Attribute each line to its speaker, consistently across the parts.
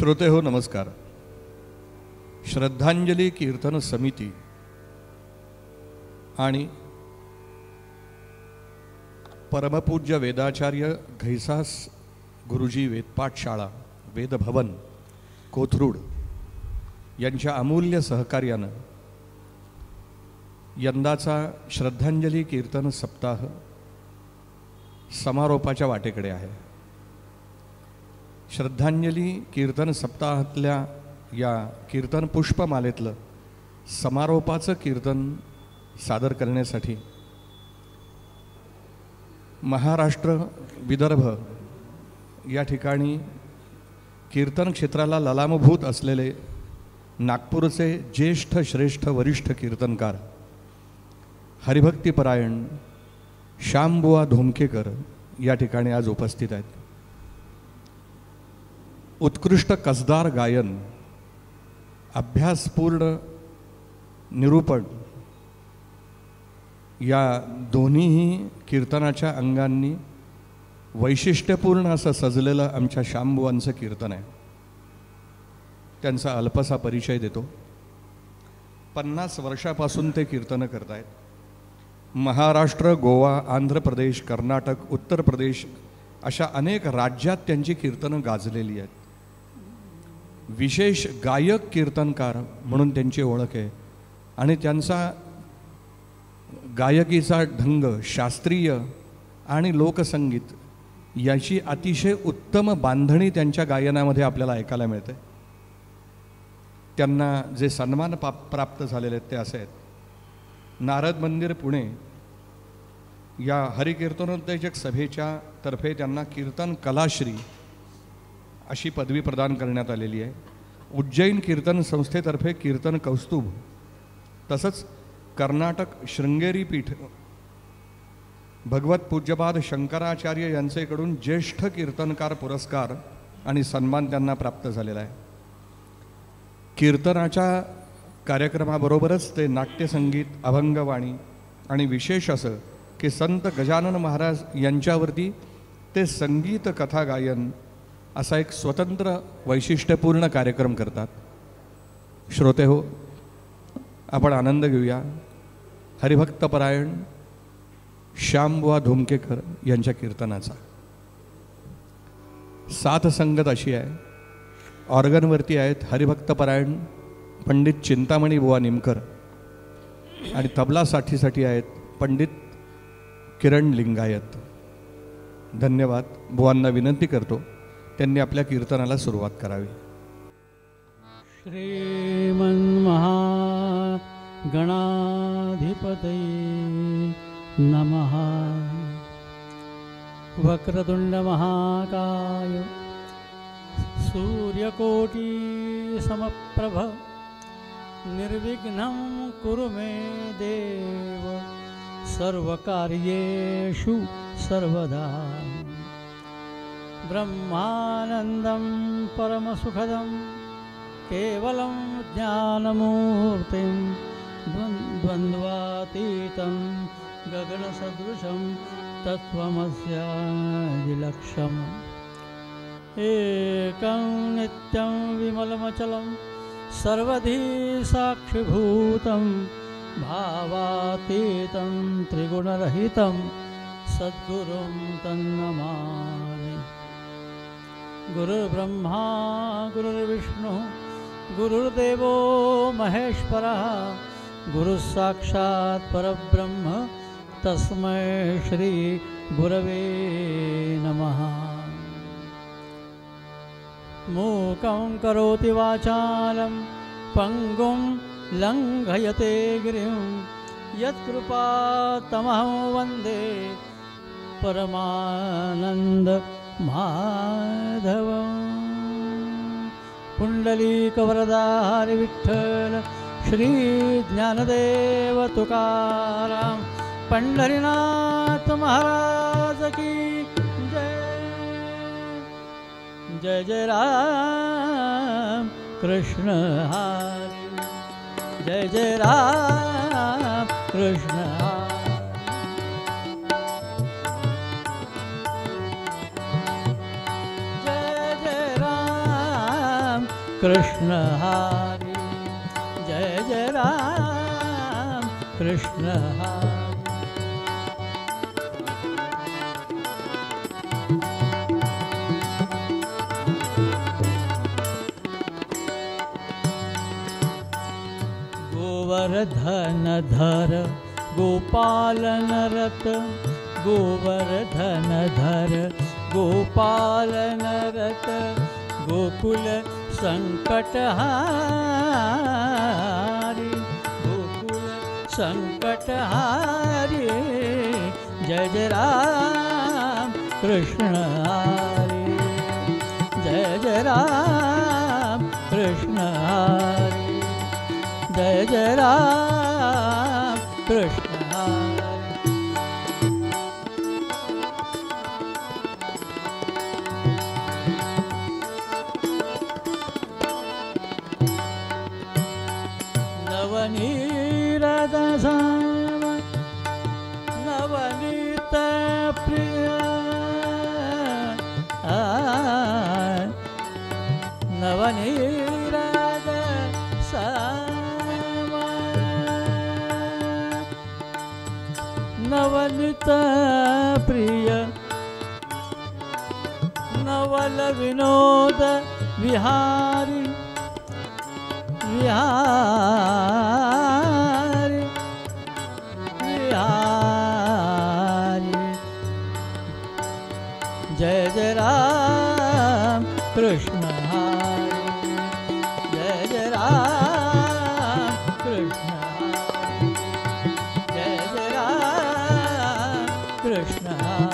Speaker 1: श्रोते हो नमस्कार. श्रद्धांजली कीर्तन समिती आणि परमपूज्य वेदाचार्य घैसास गुरुजी वेदपाठशाळा वेदभवन कोथरूड यांच्या अमूल्य सहकार्यानं यंदाचा श्रद्धांजली कीर्तन सप्ताह समारोपाच्या वाटेकडे आहे. श्रद्धांजली कीर्तन सप्ताहातल्या या कीर्तन पुष्पमालेतलं समारोपाचं कीर्तन सादर करण्यासाठी महाराष्ट्र विदर्भ या ठिकाणी कीर्तन क्षेत्राला ललामभूत असलेले नागपूरचे ज्येष्ठ श्रेष्ठ वरिष्ठ कीर्तनकार हरिभक्तीपरायण श्यामबुवा धोमकेकर या ठिकाणी आज उपस्थित आहेत. उत्कृष्ट कसदार गायन, अभ्यासपूर्ण निरूपण या दोन्हीही कीर्तनाच्या अंगांनी वैशिष्ट्यपूर्ण असं सजलेलं आमच्या श्यामबुवांचं कीर्तन आहे. त्यांचा अल्पसा परिचय देतो. 50 वर्षापासून ते कीर्तनं करत आहेत. महाराष्ट्र, गोवा, आंध्र प्रदेश, कर्नाटक, उत्तर प्रदेश अशा अनेक राज्यात त्यांची कीर्तनं गाजलेली आहेत. विशेष गायक कीर्तनकार म्हणून त्यांची ओळख आहे आणि त्यांचा गायकीचा ढंग, शास्त्रीय आणि लोकसंगीत याची अतिशय उत्तम बांधणी त्यांच्या गायनामध्ये आपल्याला ऐकायला मिळते. त्यांना जे सन्मान प्राप्त झालेले आहेत ते असे आहेत. नारद मंदिर पुणे या हरिकीर्तनोत्तेजक सभेच्या तर्फे त्यांना कीर्तन कलाश्री अशी पदवी प्रदान करण्यात आलेली आहे. उज्जैन कीर्तन संस्थेतर्फे कीर्तन कौस्तुभ, तसंच कर्नाटक शृंगेरी पीठ भगवत पूज्यपाद शंकराचार्य यांचेकडून ज्येष्ठ कीर्तनकार पुरस्कार आणि सन्मान त्यांना प्राप्त झालेला आहे. कीर्तनाच्या कार्यक्रमाबरोबरच ते नाट्यसंगीत, अभंगवाणी आणि विशेष असं की संत गजानन महाराज यांच्यावरती ते संगीत कथा गायन असा एक स्वतंत्र वैशिष्ट्यपूर्ण कार्यक्रम करतात. श्रोते हो, आपण आनंद घेऊया हरिभक्तपरायण श्यामबुवा धोमकेकर यांच्या कीर्तनाचा. साथ संगत अशी आहे. ऑर्गनवरती आहेत हरिभक्तपरायण पंडित चिंतामणी बुवा निमकर आणि तबला साठीसाठी आहेत पंडित किरण लिंगायत. धन्यवाद. बुवांना विनंती करतो त्यांनी आपल्या कीर्तनाला सुरुवात करावी.
Speaker 2: श्रीमन्महागणाधिपतये नमः. वक्रतुंड महाकाय सूर्यकोटि समप्रभ निर्विघ्नं कुरु मे देव सर्वकार्येषु सर्वदा. ब्रह्मानन्दं परमसुखदं केवलं ज्ञानमूर्तिं द्वन्द्वातीतं गगनसदृशं तत्त्वमस्यादिलक्ष्यम्. एकं नित्यं विमलमचलं सर्वधी साक्षिभूतं भावातीतं त्रिगुणरहितं सद्गुरुं तन्नमामि. गुरुर्ब्रह्मा गुरुर्विष्णु गुरुर्देवो महेश्वरः गुरुस्साक्षात् परब्रह्म तस्मै श्री गुरवे नमः. मूकं करोति वाचालं पङ्गुं लङ्घयते गिरिं यत्कृपातमहं वन्दे परमानन्दमाधवं. पुण्डलीकवरदारि विठ्ठल श्री ज्ञानदेव तुकाराम पंढरीनाथ महाराज की जय. जय जय राम कृष्ण हरी. जय जय राम कृष्ण हरी. कृष्ण हरी जय जय राम कृष्ण हरी गोवर्धन धर गोपालन रत गोवर्धन धर गोपालन रत गोकुल संकट हारी गोकुल संकट हारी जय जय राम कृष्ण हरी जय जय राम कृष्ण हरी जय जय राम कृष्ण हरी नवनीत प्रिय नवनीत नवनीत प्रिय नवल विनोद विहारी विहारी विहारी जय जय राम कृष्ण हरी जय जय राम कृष्ण हरी जय जय राम कृष्ण हरी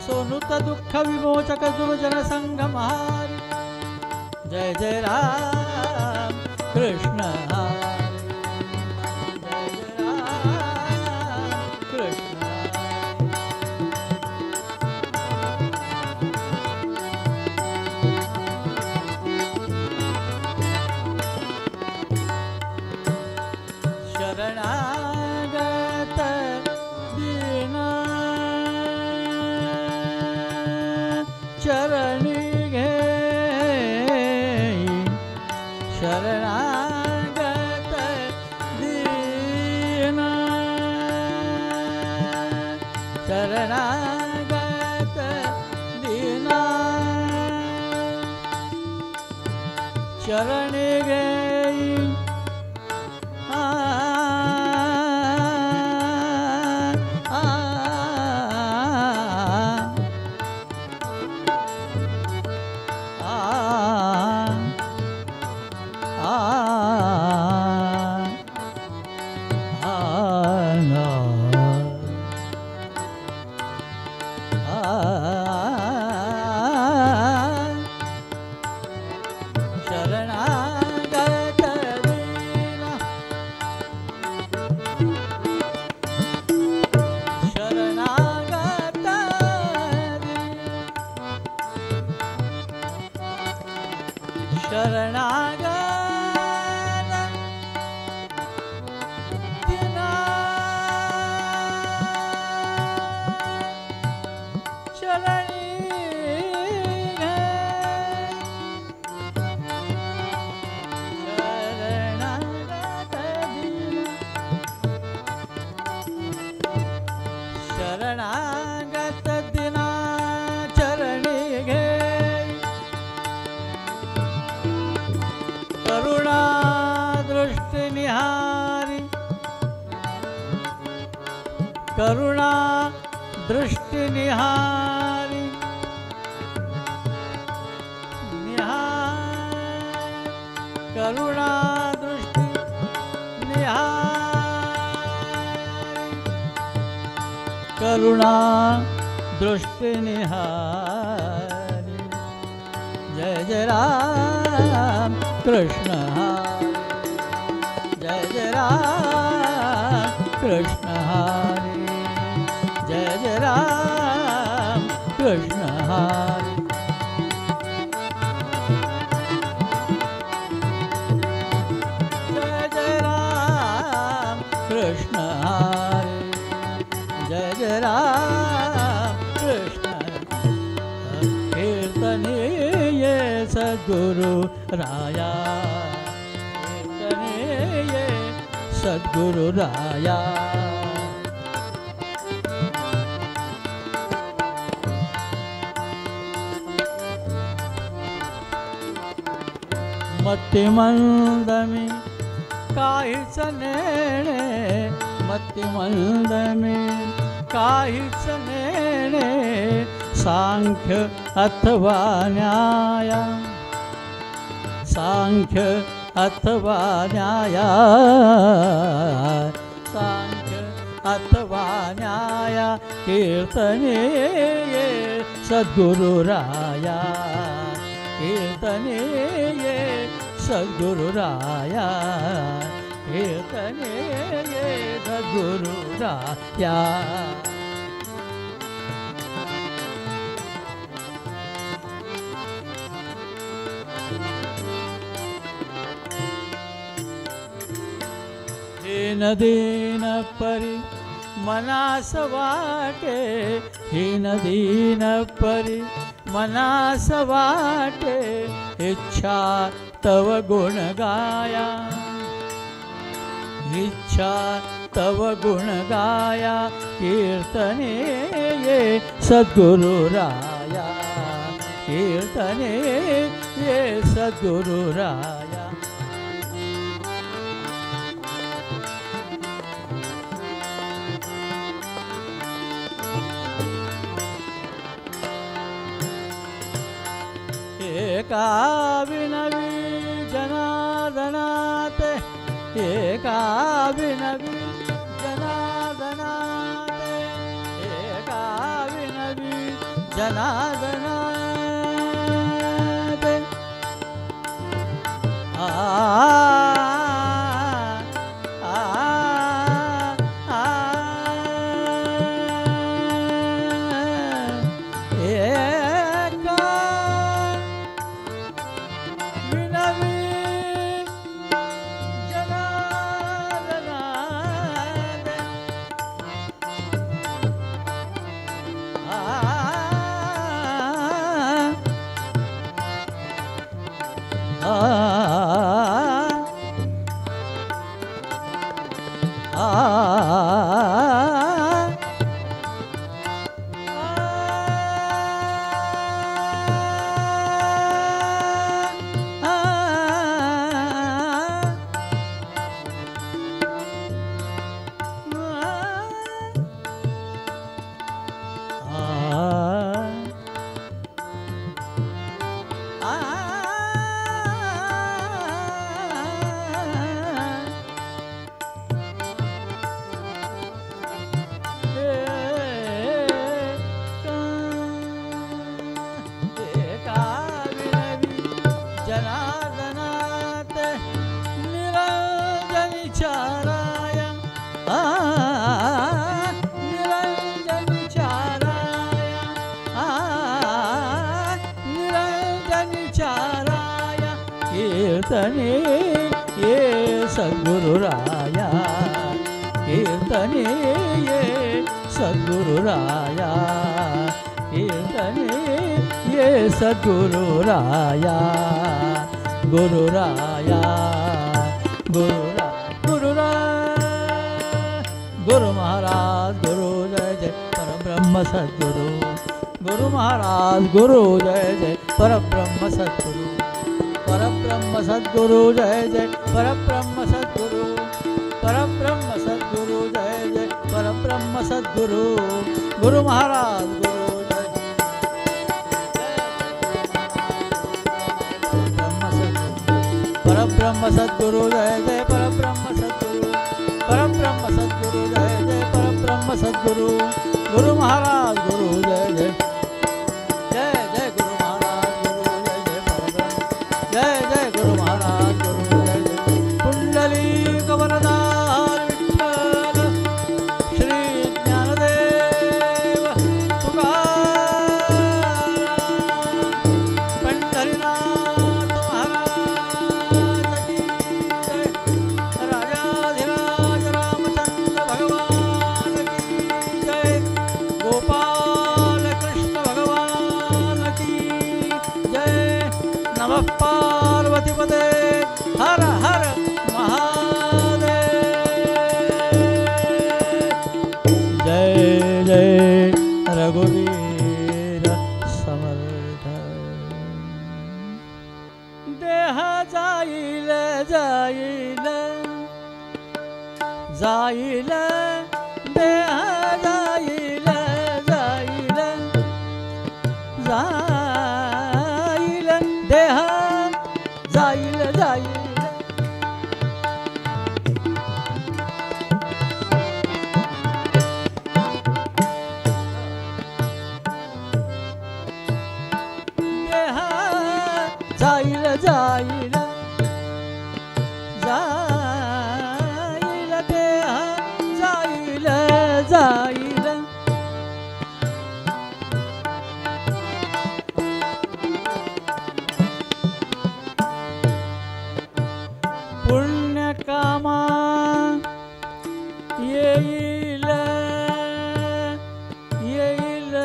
Speaker 2: सोनुत दुःख विमोचक दुर्जन संगमहारी जय जय राम कृष्ण हरी जय जय राम कृष्ण शरणागत दीना चरणी घे शरणागत दीना शरणागत दीना चरणी घे शरणागत दीना शरणागत शरणागत दीना शरणी शरणागत दीना चरणी घे करुणा दृष्टि निहारी करुणा दृष्टि निहारी करुणा दृष्टि निहारी करुणा दृष्टि निहारी जय जय राम कृष्ण हरी जय जय राम कृष्ण हरी जय जय राम कृष्ण हरी जय जय राम कीर्तने ये सद्गुरु राया, कीर्तने ये सद्गुरु राया। मतिमंद में काहीच नेणे, मतिमंद में काहीच नेणे, सांख्य अथवा न्याय, सांख्य अथवा न्याय, सांख्य अथवा न्याय, कीर्तने ये सद्गुरु राया, कीर्तने ये सद्गुरु राया, कीर्तने ये सद्गुरु राया। हीन दीन परी मनास वाटे, हीन दीन परी मनास वाटे, इच्छा तव गुण गाया, इच्छा तव गुण गाया, कीर्तने ये सद्गुरु राया, कीर्तने ये सद्गुरु राया। एका विनवी जनार्दनाते, एका विनवी जनार्दनाते, एका विनवी जनार्दनाते। आ कीर्तने ये सद्गुरु राया, कीर्तने ये सद्गुरु राया, कीर्तने ये सद्गुरु राया, गुरु राया, गुरु गुरु महाराज गुरु जय जय परब्रह्म सद्गुरु, गुरु महाराज गुरु जय जय परब्रह्म सद्गुरु, परब्रह्म सद्गुरु जय जय परब्रह्म सद्गुरु, परब्रह्म सद्गुरु जय जय परब्रह्म सद्गुरु, गुरु महाराज गुरु जय परब्रह्म सद्गुरु जय जय परब्रह्म सद्गुरु, परब्रह्म सद्गुरु जय जय परब्रह्म सद्गुरु, गुरु महाराज गुरु जय जय जय जय गुरु महाराज गुरु जय जय परब्रह्म जय जय गुरु महाराज गुरु जय जय कुंडलीक वरदार विठ्ठल श्री ज्ञानदेव तुकाराम पंढरीनाथ महाराज की जय, राजाधिराज रामचंद्र भगवान की जय, गोपाल नमः पार्वतीपते हर हर महादेव जय जय रघुवीर समर्थ देह जाईल जाईल जाईल देह जाईल जाईल जाईल देह जाईल जाईल देह जाईल जाईल जाईल देह जाईल जाईल पुण्यकामा येईल येईल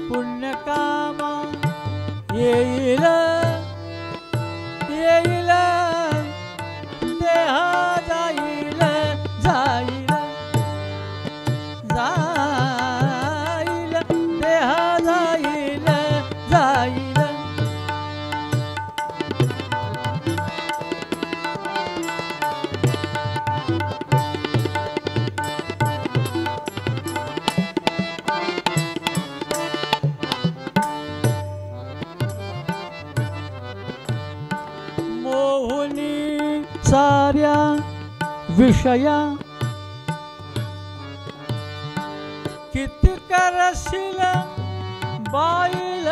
Speaker 2: पुण्यकामा येईल येईल देह जाईल जाईल जाईल देह जाईल जाईल मोहुनी साऱ्या विषया किती करशील बाईल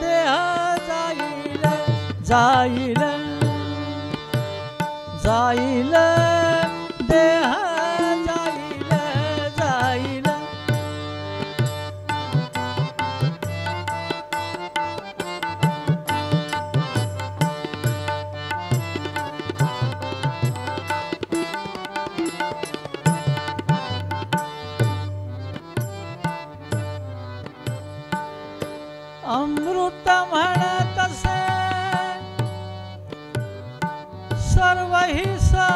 Speaker 2: देह जाईल जाईल जाईल देह जाईल जाईल अमृत म्हणत से सर्व ही सांडून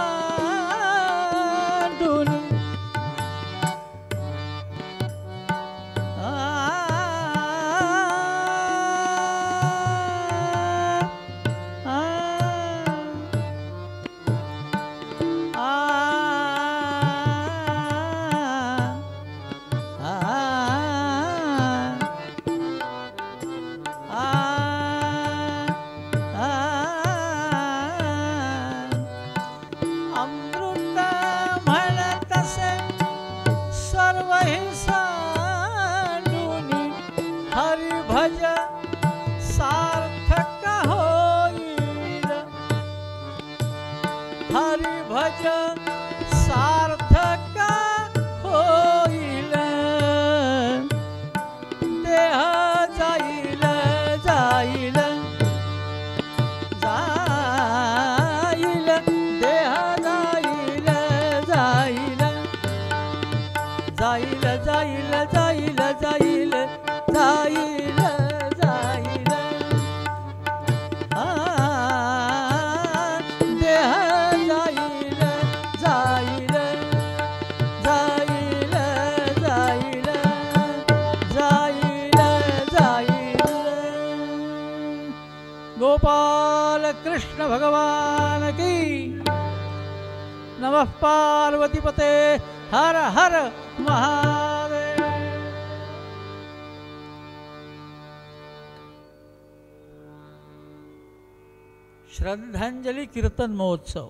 Speaker 2: अमृत म्हणत से सर्व ही सांडून हरि भज सार्थक होईल हरि भज सार्थक होईल देह जाईल जाईल जाईल देह जाईल जाईल जाईल जाईल जाईल जाईल जाईल जाईल देह जाईल जाईल जाईल जाईल जाईल जाईल गोपाल कृष्ण भगवान की नमः पार्वतीपते हर हर महादेव श्रद्धांजली कीर्तन महोत्सव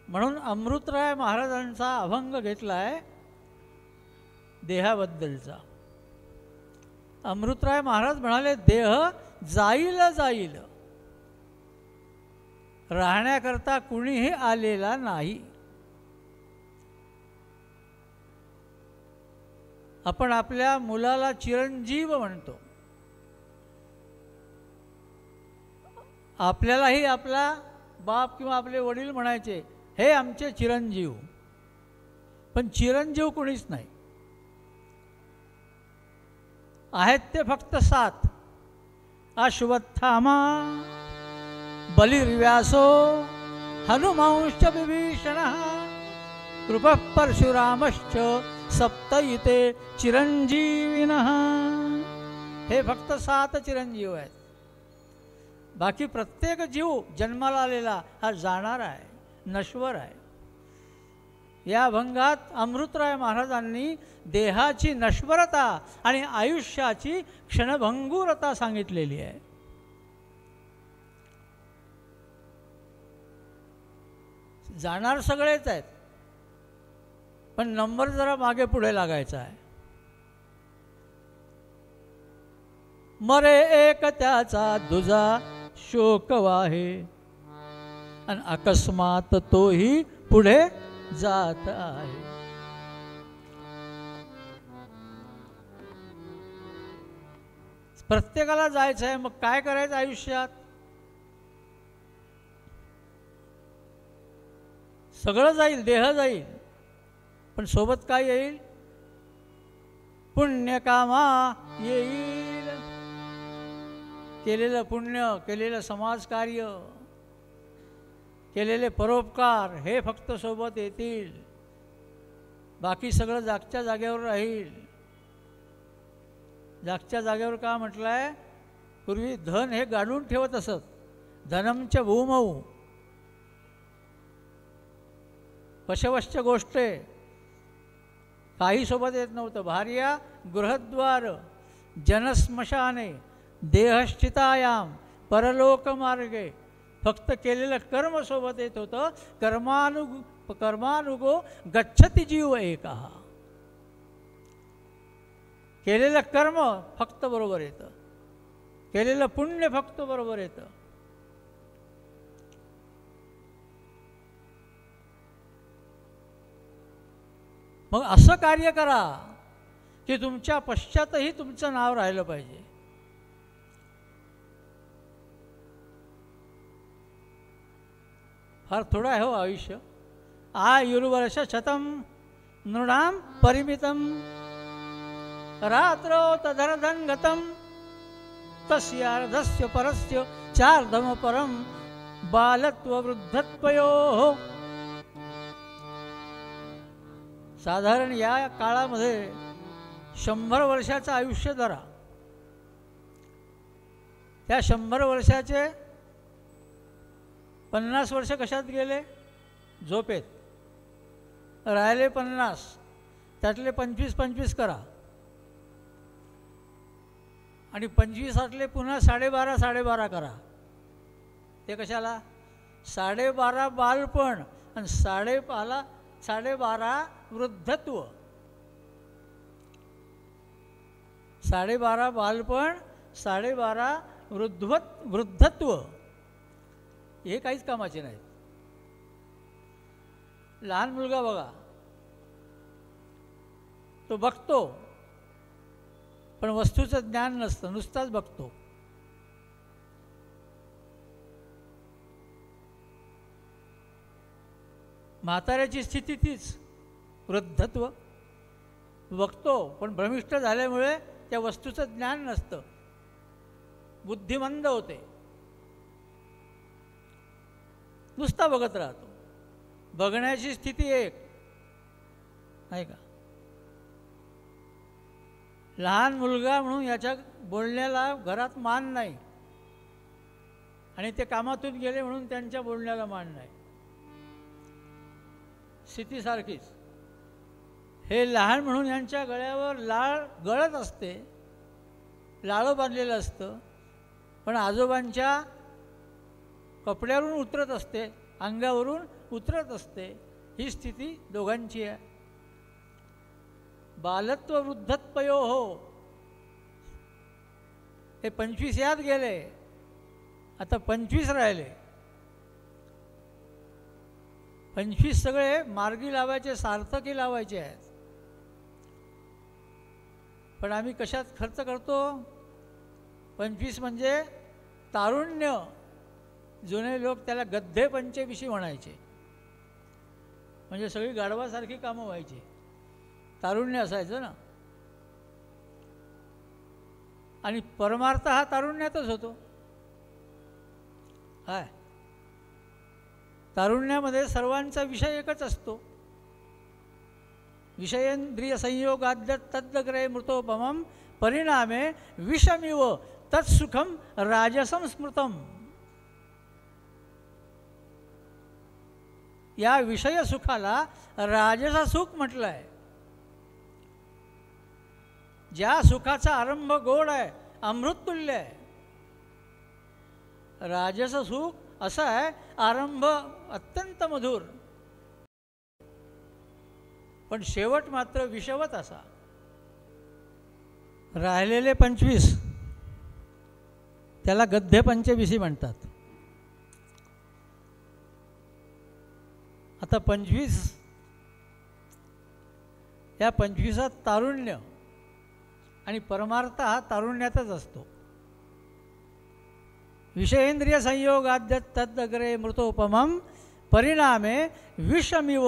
Speaker 2: म्हणून अमृतराय महाराजांचा अभंग घेतलाय देहाबद्दलचा. अमृतराय महाराज म्हणाले देह जाईल जाईल, राहण्याकरता कुणीही आलेला नाही. आपण आपल्या मुलाला चिरंजीव म्हणतो. आपल्यालाही आपला बाप किंवा आपले वडील म्हणायचे, हे आमचे चिरंजीव. पण चिरंजीव कोणीच नाही. आहेत ते फक्त 7. अश्वत्थामा, बलिर्व्यासो, हनुमांश्च विभीषणः, कृपः परशुरामश्च, सप्तयिते चिरंजीविनः. हे फक्त 7 चिरंजीव आहेत. बाकी प्रत्येक जीव जन्माला आलेला हा जाणार आहे, नश्वर आहे. या अभंगात अमृतराय महाराजांनी देहाची नश्वरता आणि आयुष्याची क्षणभंगुरता सांगितलेली आहे. जाणार सगळेच आहेत, पण नंबर जरा मागे पुढे लागायचा आहे. मरे एक त्याचा दुजा शोक वाहे, आणि अकस्मात तोही पुढे जात आहे. प्रत्येकाला जायचं आहे, मग काय करायचं आयुष्यात? सगळं जाईल, देह जाईल, पण सोबत काय येईल? पुण्यकामा येईल. केलेलं पुण्य, केलेलं समाजकार्य, केलेले परोपकार हे फक्त सोबत येतील. बाकी सगळं जागच्या जागेवर राहील. जागच्या जागेवर का म्हटलं आहे? पूर्वी धन हे गाडून ठेवत असत. धनमच्या भूमऊ पशवश्च गोष्टे, काही सोबत येत नव्हतं. भार्या गृहद्वार, जनस्मशाने, देहश्चितायाम, परलोकमार्गे. फक्त केलेलं कर्म सोबत येत होतं. कर्मानुगो गच्छति जीव एकः. केलेलं कर्म फक्त बरोबर येतं, केलेलं पुण्य फक्त बरोबर येतं. मग असं कार्य करा की तुमच्या पश्चातही तुमचं नाव राहिलं पाहिजे. फार थोडं आहे हो आयुष्य. आयुर्वर्ष शतम नृणाम परिमितम, रात्रो तदर्धं गतं, तस्यार्धस्य परस्य चार्धम परम, बालत्व वृद्धत्वयोः. साधारण या काळामध्ये 100 वर्षाचं आयुष्य धरा. त्या 100 वर्षाचे 50 वर्ष कशात गेले? झोपेत. राहिले 50, त्यातले 25 करा, आणि 25 पुन्हा 12.5 करा. ते कशाला? 12.5 बालपण आणि 12.5 वृद्धत्व. 12.5 बालपण, 12.5 वृद्धत्व हे काहीच कामाचे नाहीत. लहान मुलगा बघा, तो बघतो पण वस्तूचं ज्ञान नसतं, नुसताच बघतो. म्हाताऱ्याची स्थिती तीच, वृद्धत्व. बघतो पण भ्रमिष्ट झाल्यामुळे त्या वस्तूचं ज्ञान नसतं, बुद्धिमंद होते, नुसता बघत राहतो. बघण्याची स्थिती एक नाही का? लहान मुलगा म्हणून याच्या बोलण्याला घरात मान नाही, आणि ते कामातून गेले म्हणून त्यांच्या बोलण्याला मान नाही. स्थिती सारखीच. हे लहान म्हणून यांच्या गळ्यावर लाळ गळत असते, लाळं बांधलेलं असतं, पण आजोबांच्या कपड्यावरून उतरत असते, अंगावरून उतरत असते. ही स्थिती दोघांची आहे. बालत्व वृद्धत्वयोः. हे 25 यात गेले, आता 25 राहिले. 25 सगळे मार्गी लावायचे, सार्थकी लावायचे आहेत. पण आम्ही कशात खर्च करतो? 25 म्हणजे तारुण्य. जुने लोक त्याला गद्धे पंचविशी म्हणायचे. म्हणजे सगळी गाढवासारखी कामं व्हायची, तारुण्य असायचं ना. आणि परमार्थ हा तारुण्यातच होतो. हाय, तारुण्यामध्ये सर्वांचा विषय एकच असतो. विषयेंद्रिय संयोगाद्य तद्ग्रहे मृतोपमम परिणामे विषमिव तत्सुखम राजसं स्मृतम. या विषय सुखाला राजस सुख म्हटलं आहे. ज्या सुखाचा आरंभ गोड आहे, अमृततुल्य आहे. राजस सुख असं आहे, आरंभ अत्यंत मधुर, पण शेवट मात्र विषवत असा. राहिलेले 25 त्याला गद्धे पंचविशी म्हणतात. आता 25 या 25 तारुण्य आणि परमार्थ हा तारुण्यातच असतो. विषयेंद्रिय संयोगाद्य तद्ग्रहे मृतोपमम परिणामे विषमिव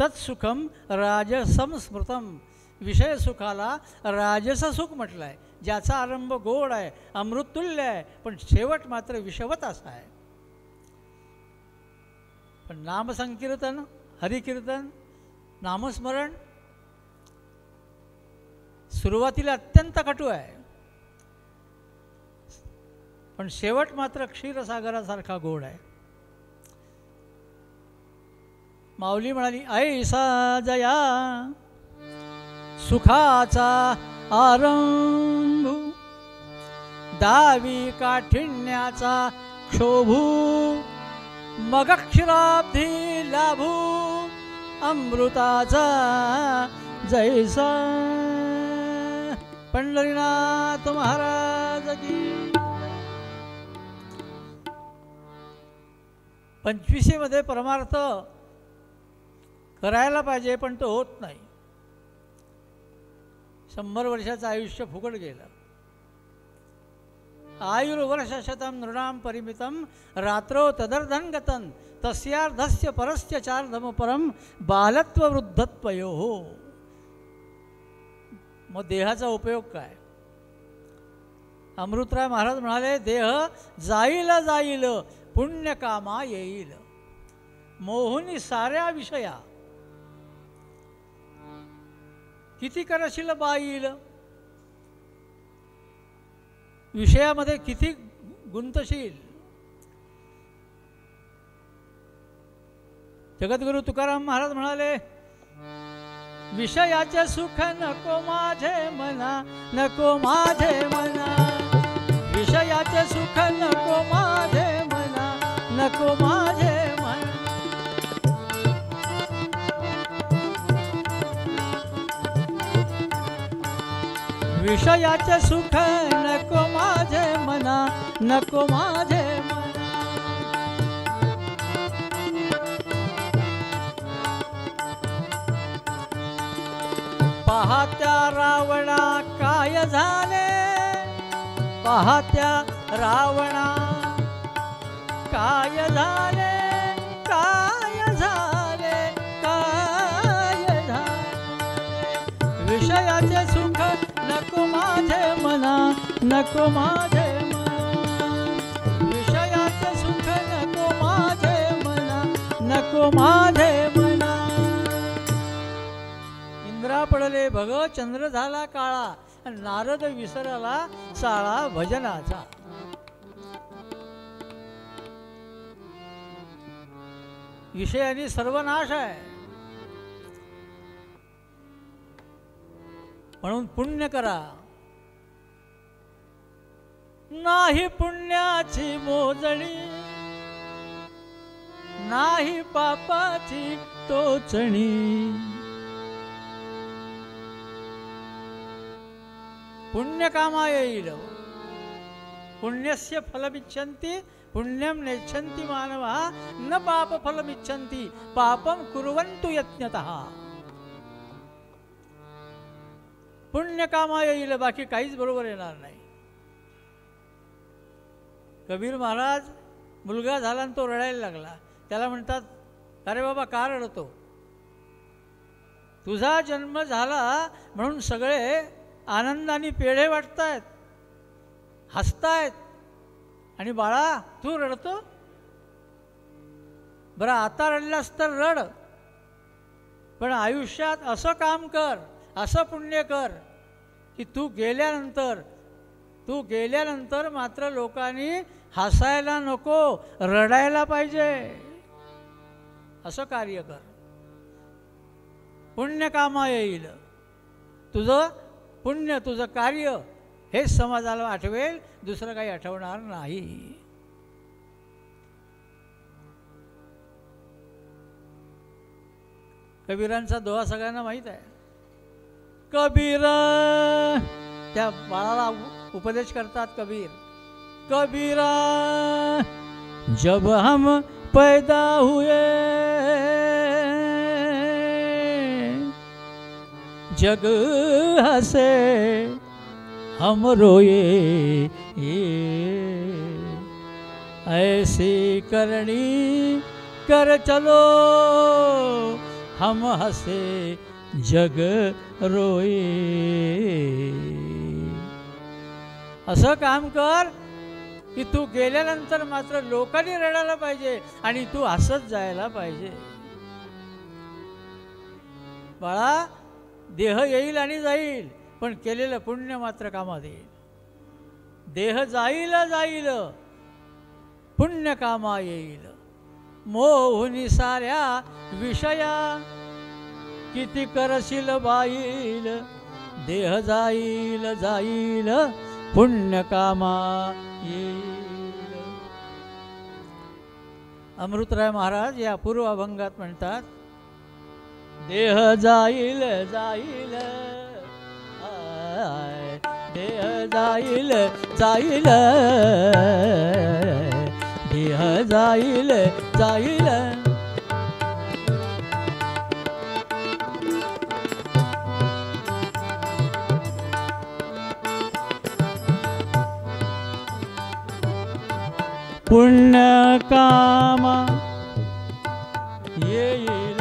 Speaker 2: तत्सुखम राजसं स्मृतम. विषय सुखाला राजस सुख म्हटलं आहे, ज्याचा आरंभ गोड आहे, अमृततुल्य आहे, पण शेवट मात्र विषवत असा आहे. पण नामसंकीर्तन, हरिकीर्तन, नामस्मरण सुरुवातीला अत्यंत कटू आहे, पण शेवट मात्र क्षीरसागरासारखा गोड आहे. माऊली म्हणाली, ऐसा जया सुखाचा आरंभ, दावी काठिण्याचा क्षोभू, मग क्षीराब्धी लाभू, अमृताचा जैसा. पंढरीनाथ महाराज की. 25मध्ये परमार्थ करायला पाहिजे, पण तो होत नाही. 100 वर्षाचं आयुष्य फुकट गेलं. आयुर्वर्षशतं नृणां परिमितं रात्रो तदर्धं गतं तस्यार्धस्य परस्य चार्धम परम बालत्व वृद्धत्वयोः. मग देहाचा उपयोग काय? अमृतराय महाराज म्हणाले, देह जाईल जाईल पुण्यकामा येईल, मोहुनी साऱ्या विषया किती करशील बाईल. विषयामध्ये किती गुंतशील. जगद्गुरु तुकाराम महाराज म्हणाले, विषयाचे सुख नको माझे मना, नको माझे मना. विषयाचे सुख नको माझे मना, नको माझे मना. विषयाचे सुख नको माझे मना, नको माझे मना. पाहत्या रावणा काय झाले, पाहत्या रावणा काय झाले, काय झाले, काय झाले. विषयाचे सुख नको माझे मना, नको माझे मना. विषयाचे सुख नको माझे मना, नको माझे मना. इंद्रा पडले भग चंद्र झाला काळा, नारद विसरला चाळा भजनाचा. विषयाने सर्वनाश आहे, म्हणून पुण्य करा. नाही पुण्याची मोजणी, नाही पापाची टोचणी. पुण्य कामा येईल. पुण्यस्य फलमिच्छन्ति पुण्यम नेच्छन्ति मानवः न पाप फलमिच्छन्ति पापम कुर्वन्तु यत्नतः. पुण्य कामा येईल, बाकी काहीच बरोबर येणार नाही. कबीर महाराज मुलगा झाला आणि तो रडायला लागला. त्याला म्हणतात, अरे बाबा का रडतो? तुझा जन्म झाला म्हणून सगळे आनंदाने पेढे वाटतायत, हसतायत, आणि बाळा तू रडतो? बरं आता रडलास तर रड, पण आयुष्यात असं काम कर, असं पुण्य कर की तू गेल्यानंतर मात्र लोकांनी हसायला नको, रडायला पाहिजे. असं कार्य कर, पुण्य कामा येईल. तुझं पुण्य, तुझं कार्य हेच समाजाला आठवेल, दुसरं काही आठवणार नाही. कबीरांचा दोहा सगळ्यांना माहीत आहे. कबीर त्या बाळाला उपदेश करतात. कबीरा जब हम पैदा हुए जग हसे हम रोए, ऐसी करनी कर चलो हम हसे जग रोए. असं काम कर की तू गेल्यानंतर मात्र लोकांनी रडायला पाहिजे आणि तू हसत जायला पाहिजे. बाळा देह येईल आणि जाईल, पण केलेलं पुण्य मात्र कामात येईल. देह जाईल पुण्य कामा येईल. मोहुनी साऱ्या विषया किती करशील बाईल, देह जाईल पुण्य कामा येईल. अमृतराय महाराज या पूर्व अभंगात म्हणतात, देह जाईल देह जाईल देह जाईल. पुण्य कामा येईल,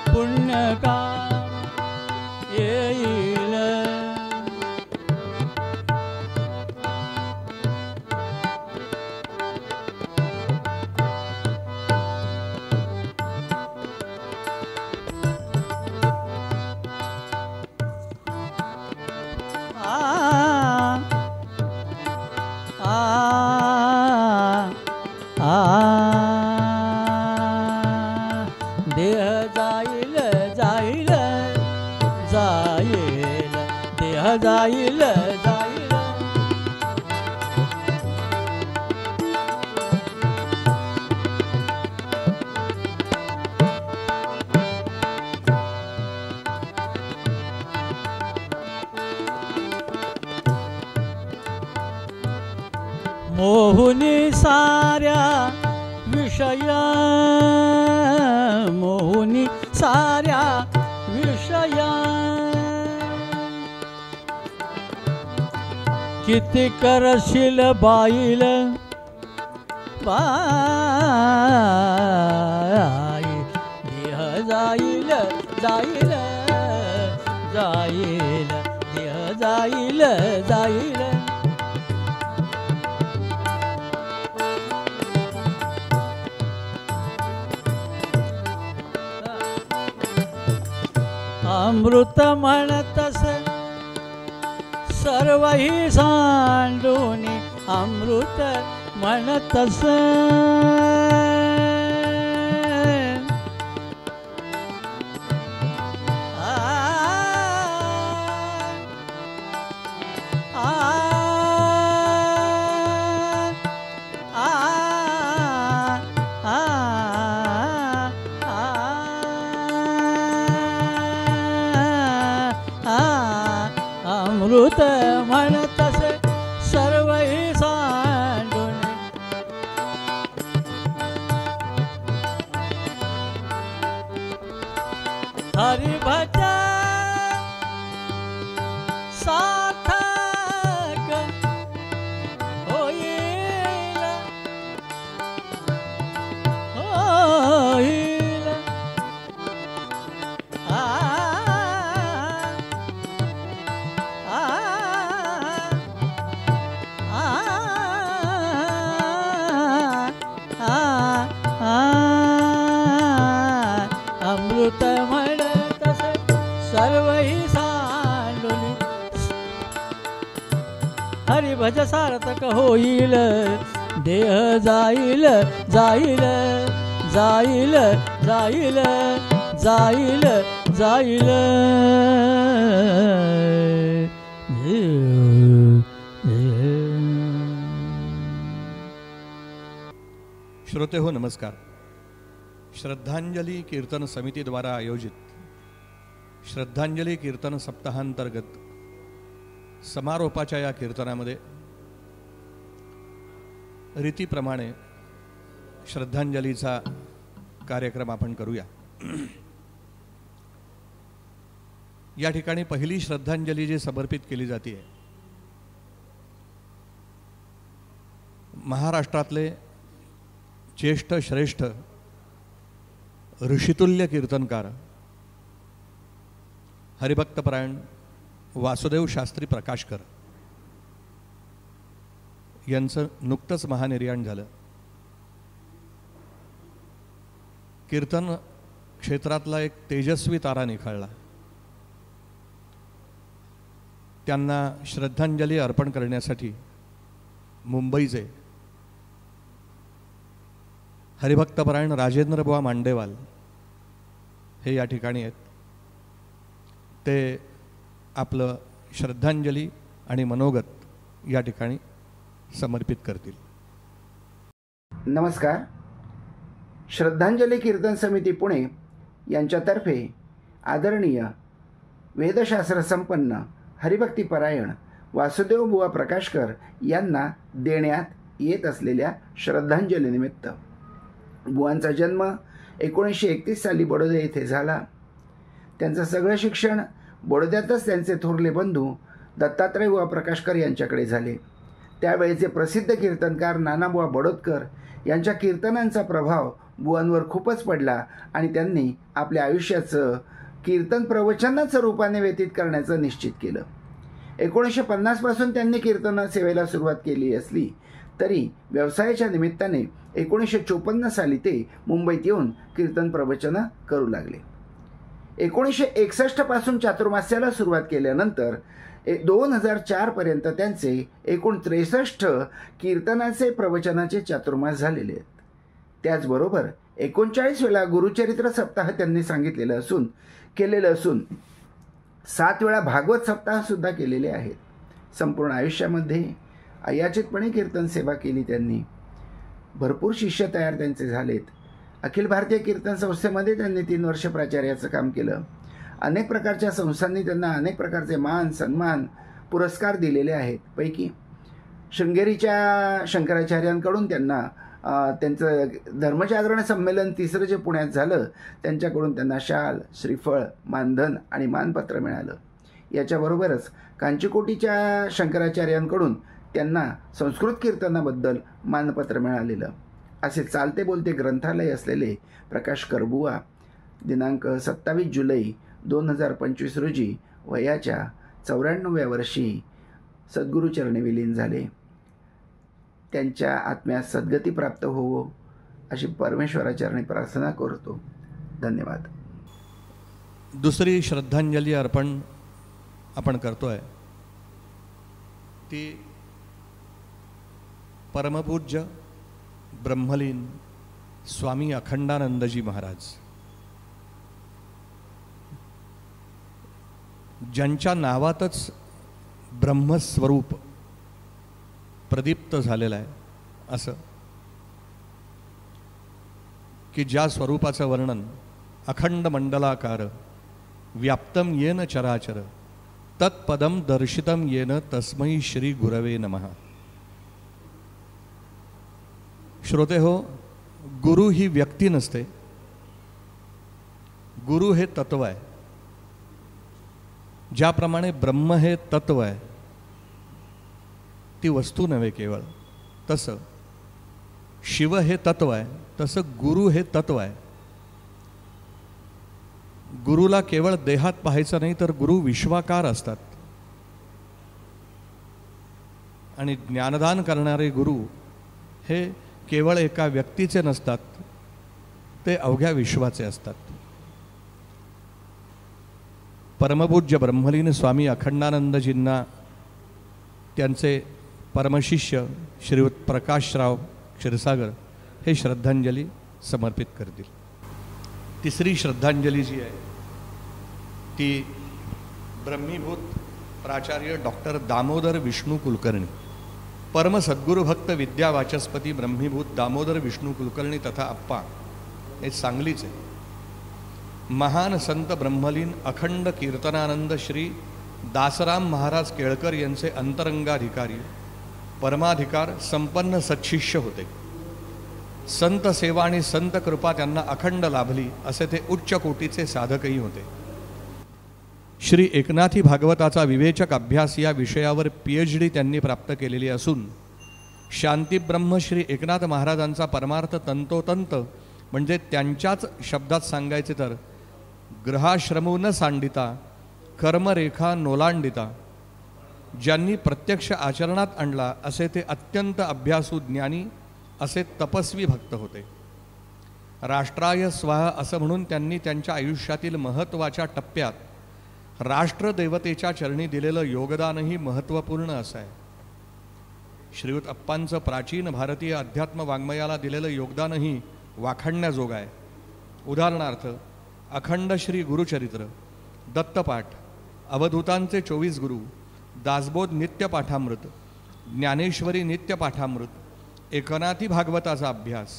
Speaker 2: पुण्य कामा येईल. देह जाईल देह जाईल. मोहुनी साऱ्या विषया, मोहुनी साऱ्या विषया किती करशील बाईल, देह जाईल देह जाईल. अमृत म्हणतस सर्वही सांडून, अमृत म्हणतस अमृत म्हणतस सर्वही सांडून. हरिभजन सार्थक होईल होईल आ आ अमृत म्हणत सर्वही सांडून हरिभज सार्थक होईल देह जाईल जाईल जाईल जाईल जाईल जाईल
Speaker 1: श्रोते हो नमस्कार. श्रद्धांजली कीर्तन समितीद्वारा आयोजित श्रद्धांजली कीर्तन सप्ताहांतर्गत समारोपाच्या या कीर्तनामध्ये रीतीप्रमाणे श्रद्धांजलीचा कार्यक्रम आपण करूया. या ठिकाणी पहिली श्रद्धांजली जी समर्पित केली जाते महाराष्ट्रातले ज्येष्ठ श्रेष्ठ ऋषितुल्य कीर्तनकार हरिभक्तपरायण वासुदेव शास्त्री प्रकाशकर यांचं नुकतंच महानिर्याण झालं. कीर्तन क्षेत्रातला एक तेजस्वी तारा निखळला. त्यांना श्रद्धांजली अर्पण करण्यासाठी मुंबईचे हरिभक्तपरायण राजेंद्रबुवा मांडेवाल हे या ठिकाणी आहेत. ते आपलं श्रद्धांजली आणि मनोगत या ठिकाणी समर्पित करतील.
Speaker 3: नमस्कार. श्रद्धांजली कीर्तन समिती पुणे यांच्यातर्फे आदरणीय वेदशास्त्र संपन्न हरिभक्तीपरायण वासुदेव बुवा प्रकाशकर यांना देण्यात येत असलेल्या श्रद्धांजलीनिमित्त बुवांचा जन्म 1931 साली बडोदे येथे झाला. त्यांचं सगळं शिक्षण बडोद्यातच त्यांचे थोरले बंधू दत्तात्रय बुवा प्रकाशकर यांच्याकडे झाले. त्यावेळेचे प्रसिद्ध कीर्तनकार नानाबुवा बडोदकर यांच्या कीर्तनांचा प्रभाव बुवांवर खूपच पडला आणि त्यांनी आपल्या आयुष्याचं कीर्तन प्रवचनाचं रूपाने व्यतीत करण्याचं निश्चित केलं. 1950 पासून त्यांनी कीर्तन सेवेला सुरुवात केली असली तरी व्यवसायाच्या निमित्ताने 1954 साली ते मुंबईत येऊन कीर्तन प्रवचनं करू लागले. 1961 पासून चातुर्मास्याला सुरुवात केल्यानंतर 2004 पर्यंत त्यांचे एकूण 63 कीर्तनाचे प्रवचनाचे चातुर्मास झालेले आहेत. त्याचबरोबर 39 वेळा गुरुचरित्र सप्ताह त्यांनी केलेलं असून 7 वेळा भागवत सप्ताह सुद्धा केलेले आहेत. संपूर्ण आयुष्यामध्ये अयाचितपणे कीर्तन सेवा केली त्यांनी. भरपूर शिष्य तयार त्यांचे झालेत. अखिल भारतीय कीर्तन संस्थेमध्ये त्यांनी 3 वर्ष प्राचार्याचं काम केलं. अनेक प्रकारच्या संस्थांनी त्यांना अनेक प्रकारचे मान सन्मान पुरस्कार दिलेले आहेत. पैकी शृंगेरीच्या शंकराचार्यांकडून त्यांना त्यांचं धर्मजागरण संमेलन 3रं जे पुण्यात झालं त्यांच्याकडून त्यांना शाल, श्रीफळ, मानधन आणि मानपत्र मिळालं. याच्याबरोबरच कांचीकोटीच्या शंकराचार्यांकडून त्यांना संस्कृत कीर्तनाबद्दल मानपत्र मिळालेलं. असे चालते बोलते ग्रंथालय असलेले प्रकाशकर बुवा दिनांक 27 जुलै 2025 रोजी वयाच्या 94व्या वर्षी सद्गुरुचरणी विलीन झाले. त्यांच्या आत्म्यास सद्गती प्राप्त होवो अशी परमेश्वराचरणी प्रार्थना करतो. धन्यवाद.
Speaker 1: दुसरी श्रद्धांजली अर्पण आपण करतोय ती परमपूज्य ब्रह्मलीन स्वामी अखंडानंदजी महाराज, ज्यांच्या नावातच ब्रह्मस्वरूप प्रदीप्त झालेलं आहे. असं की ज्या स्वरूपाचं वर्णन अखंड मंडलाकार व्याप्तम येन चराचर तत्पदम दर्शितम येन तस्मै श्री गुरवे नमः. श्रोते हो, गुरु ही व्यक्ती नसते, गुरु हे तत्व आहे. ज्याप्रमाणे ब्रह्म हे तत्व आहे, ती वस्तू नव्हे केवळ, तसं शिव हे तत्व आहे, तसं गुरु हे तत्व आहे. गुरुला केवळ देहात पाहायचं नाही, तर गुरु विश्वाकार असतात. आणि ज्ञानदान करणारे गुरु हे केवळ एका व्यक्तीचे नसतात, ते अवघ्या विश्वाचे असतात. परमपूज्य ब्रह्मलीन स्वामी अखंडानंदजींना त्यांचे परमशिष्य श्रीयुत प्रकाशराव क्षीरसागर हे श्रद्धांजली समर्पित करतील. तिसरी श्रद्धांजली जी आहे ती ब्रह्मीभूत प्राचार्य डॉक्टर दामोदर विष्णू कुलकर्णी, परम सद्गुरुभक्त विद्या वाचस्पती ब्रह्मीभूत दामोदर विष्णू कुलकर्णी तथा अप्पा हे सांगलीचे महान संत ब्रह्मलीन अखंड कीर्तनानंद श्री दासराम महाराज केळकर यांचे अंतरंगाधिकारी, परमाधिकार संपन्न सत्शिष्य होते. संत सेवा आणि संत कृपा त्यांना अखंड लाभली असे ते उच्च कोटीचे साधकही होते. श्री एकनाथी भागवताचा विवेचक अभ्यास या विषयावर PhD त्यांनी प्राप्त केलेली असून शांतीब्रह्म श्री एकनाथ महाराजांचा परमार्थ तंतोतंत म्हणजे त्यांच्याच शब्दात सांगायचे तर ग्रहाश्रमो न सांडिता कर्मरेखा नोलांडिता, ज्यांनी प्रत्यक्ष आचरणात आणला असे ते अत्यंत अभ्यासू ज्ञानी असे तपस्वी भक्त होते. राष्ट्राय स्वाहा असं म्हणून त्यांनी त्यांच्या आयुष्यातील महत्त्वाच्या टप्प्यात राष्ट्रदेवतेच्या चरणी दिलेलं योगदानही महत्त्वपूर्ण असं आहे. श्रीयुत अप्पांचं प्राचीन भारतीय अध्यात्म वाङ्मयाला दिलेलं योगदानही वाखाणण्याजोग आहे. उदाहरणार्थ अखंड श्री गुरुचरित्र, दत्तपाठ, अवधूतांचे 24 गुरु, दासबोध नित्यपाठामृत, ज्ञानेश्वरी नित्यपाठामृत, एकनाथी भागवताचा अभ्यास,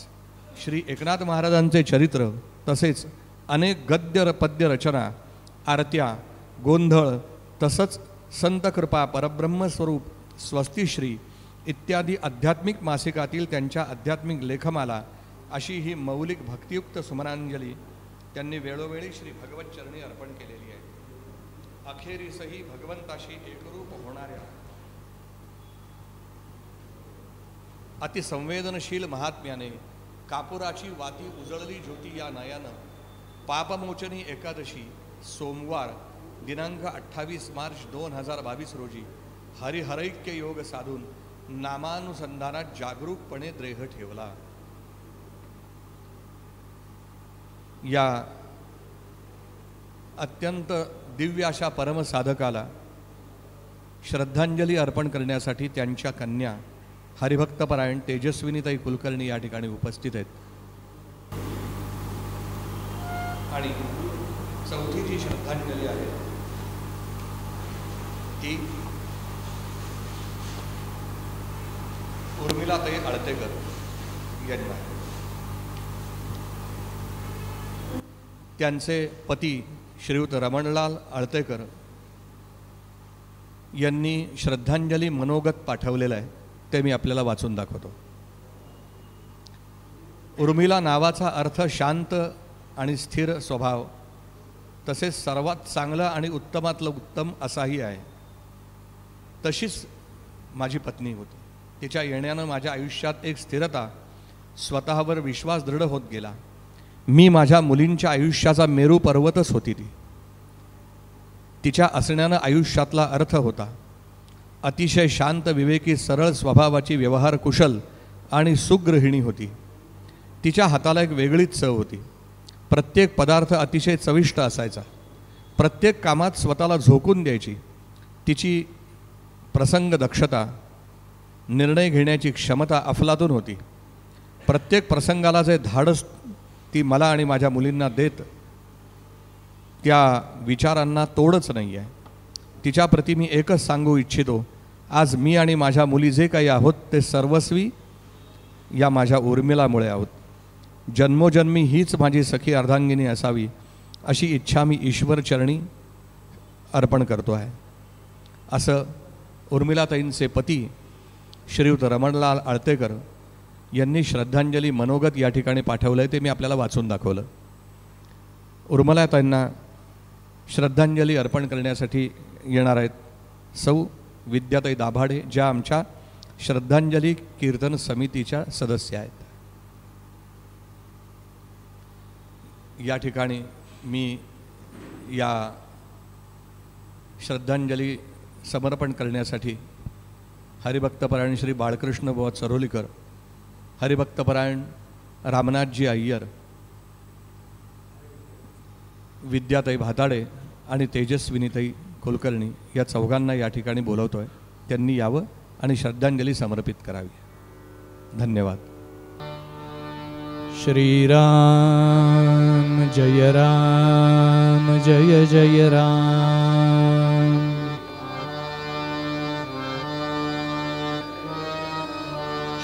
Speaker 1: श्री एकनाथ महाराजांचे चरित्र, तसेच अनेक गद्य पद्य रचना, आरत्या, गोंधळ, तसंच संतकृपा, परब्रह्मस्वरूप, स्वस्तिश्री इत्यादी आध्यात्मिक मासिकातील त्यांच्या आध्यात्मिक लेखमाला अशी ही मौलिक भक्तियुक्त सुमनांजली त्यांनी वेळोवेळी श्री भगवत चरणी अर्पण केलेली आहे. अखेरीसही भगवंताशी एकरूप होणाऱ्या अतिसंवेदनशील महात्म्याने कापुराची वाती उजळली ज्योती या नयानं पापमोचनी एकादशी सोमवार दिनांक 28 मार्च 2022 रोजी हरिहरैक्य योग साधून नामानुसंधानात जागरूकपणे द्रेह ठेवला. या अत्यंत दिव्य अशा परमसाधकाला श्रद्धांजली अर्पण करण्यासाठी त्यांच्या कन्या हरिभक्तपरायण तेजस्विनीताई कुलकर्णी या ठिकाणी उपस्थित आहेत. आणि चौथी जी श्रद्धांजली आहे ती उर्मिलाताई आळतेकर यांना. त्यांचे पती श्रीयुत रमणलाल आळतेकर यांनी श्रद्धांजली मनोगत पाठवलेलं आहे, ते मी आपल्याला वाचून दाखवतो. उर्मिला नावाचा अर्थ शांत आणि स्थिर स्वभाव, तसेच सर्वात चांगलं आणि उत्तमातलं उत्तम असाही आहे. तशीच माझी पत्नी होती. तिच्या येण्यानं माझ्या आयुष्यात एक स्थिरता, स्वतःवर विश्वास दृढ होत गेला. मी माझ्या मुलींच्या आयुष्याचा मेरू पर्वतच होती ती. तिच्या असण्यानं आयुष्यातला अर्थ होता. अतिशय शांत, विवेकी, सरळ स्वभावाची, व्यवहार कुशल आणि सुगृहिणी होती. तिच्या हाताला एक वेगळीच चव होती. प्रत्येक पदार्थ अतिशय चविष्ट असायचा. प्रत्येक कामात स्वतःला झोकून द्यायची. तिची प्रसंग दक्षता, निर्णय घेण्याची क्षमता अफलातून होती. प्रत्येक प्रसंगाला जे धाडस ती मला आणि माझ्या मुलींना देत, त्या विचारांना तोडच नाही आहे. तिच्याप्रती मी एकच सांगू इच्छितो, आज मी आणि माझ्या मुली जे काही आहोत ते सर्वस्वी या माझ्या उर्मिलामुळे आहोत. जन्मोजन्मी हीच माझी सखी अर्धांगिनी असावी अशी इच्छा मी ईश्वरचरणी अर्पण करतो आहे. असं उर्मिलाताईंचे पती श्रीयुत रमणलाल आळतेकर यांनी श्रद्धांजली मनोगत या ठिकाणी पाठवलं आहे, ते मी आपल्याला वाचून दाखवलं. उर्मिलाताईंना श्रद्धांजली अर्पण करण्यासाठी येणार आहेत सौ विद्याताई दाभाडे, ज्या आमच्या श्रद्धांजली कीर्तन समितीच्या सदस्य आहेत. या ठिकाणी मी या श्रद्धांजली समर्पण करण्यासाठी हरिभक्तपरायण श्री बाळकृष्ण बुवा चरोलीकर, हरिभक्तपरायण रामनाथजी अय्यर, विद्याताई भाताडे आणि तेजस्विनीताई कुलकर्णी या चौघांना या ठिकाणी बोलवतो आहे. त्यांनी यावं आणि श्रद्धांजली समर्पित करावी. धन्यवाद.
Speaker 4: श्रीराम जय राम जय जय राम.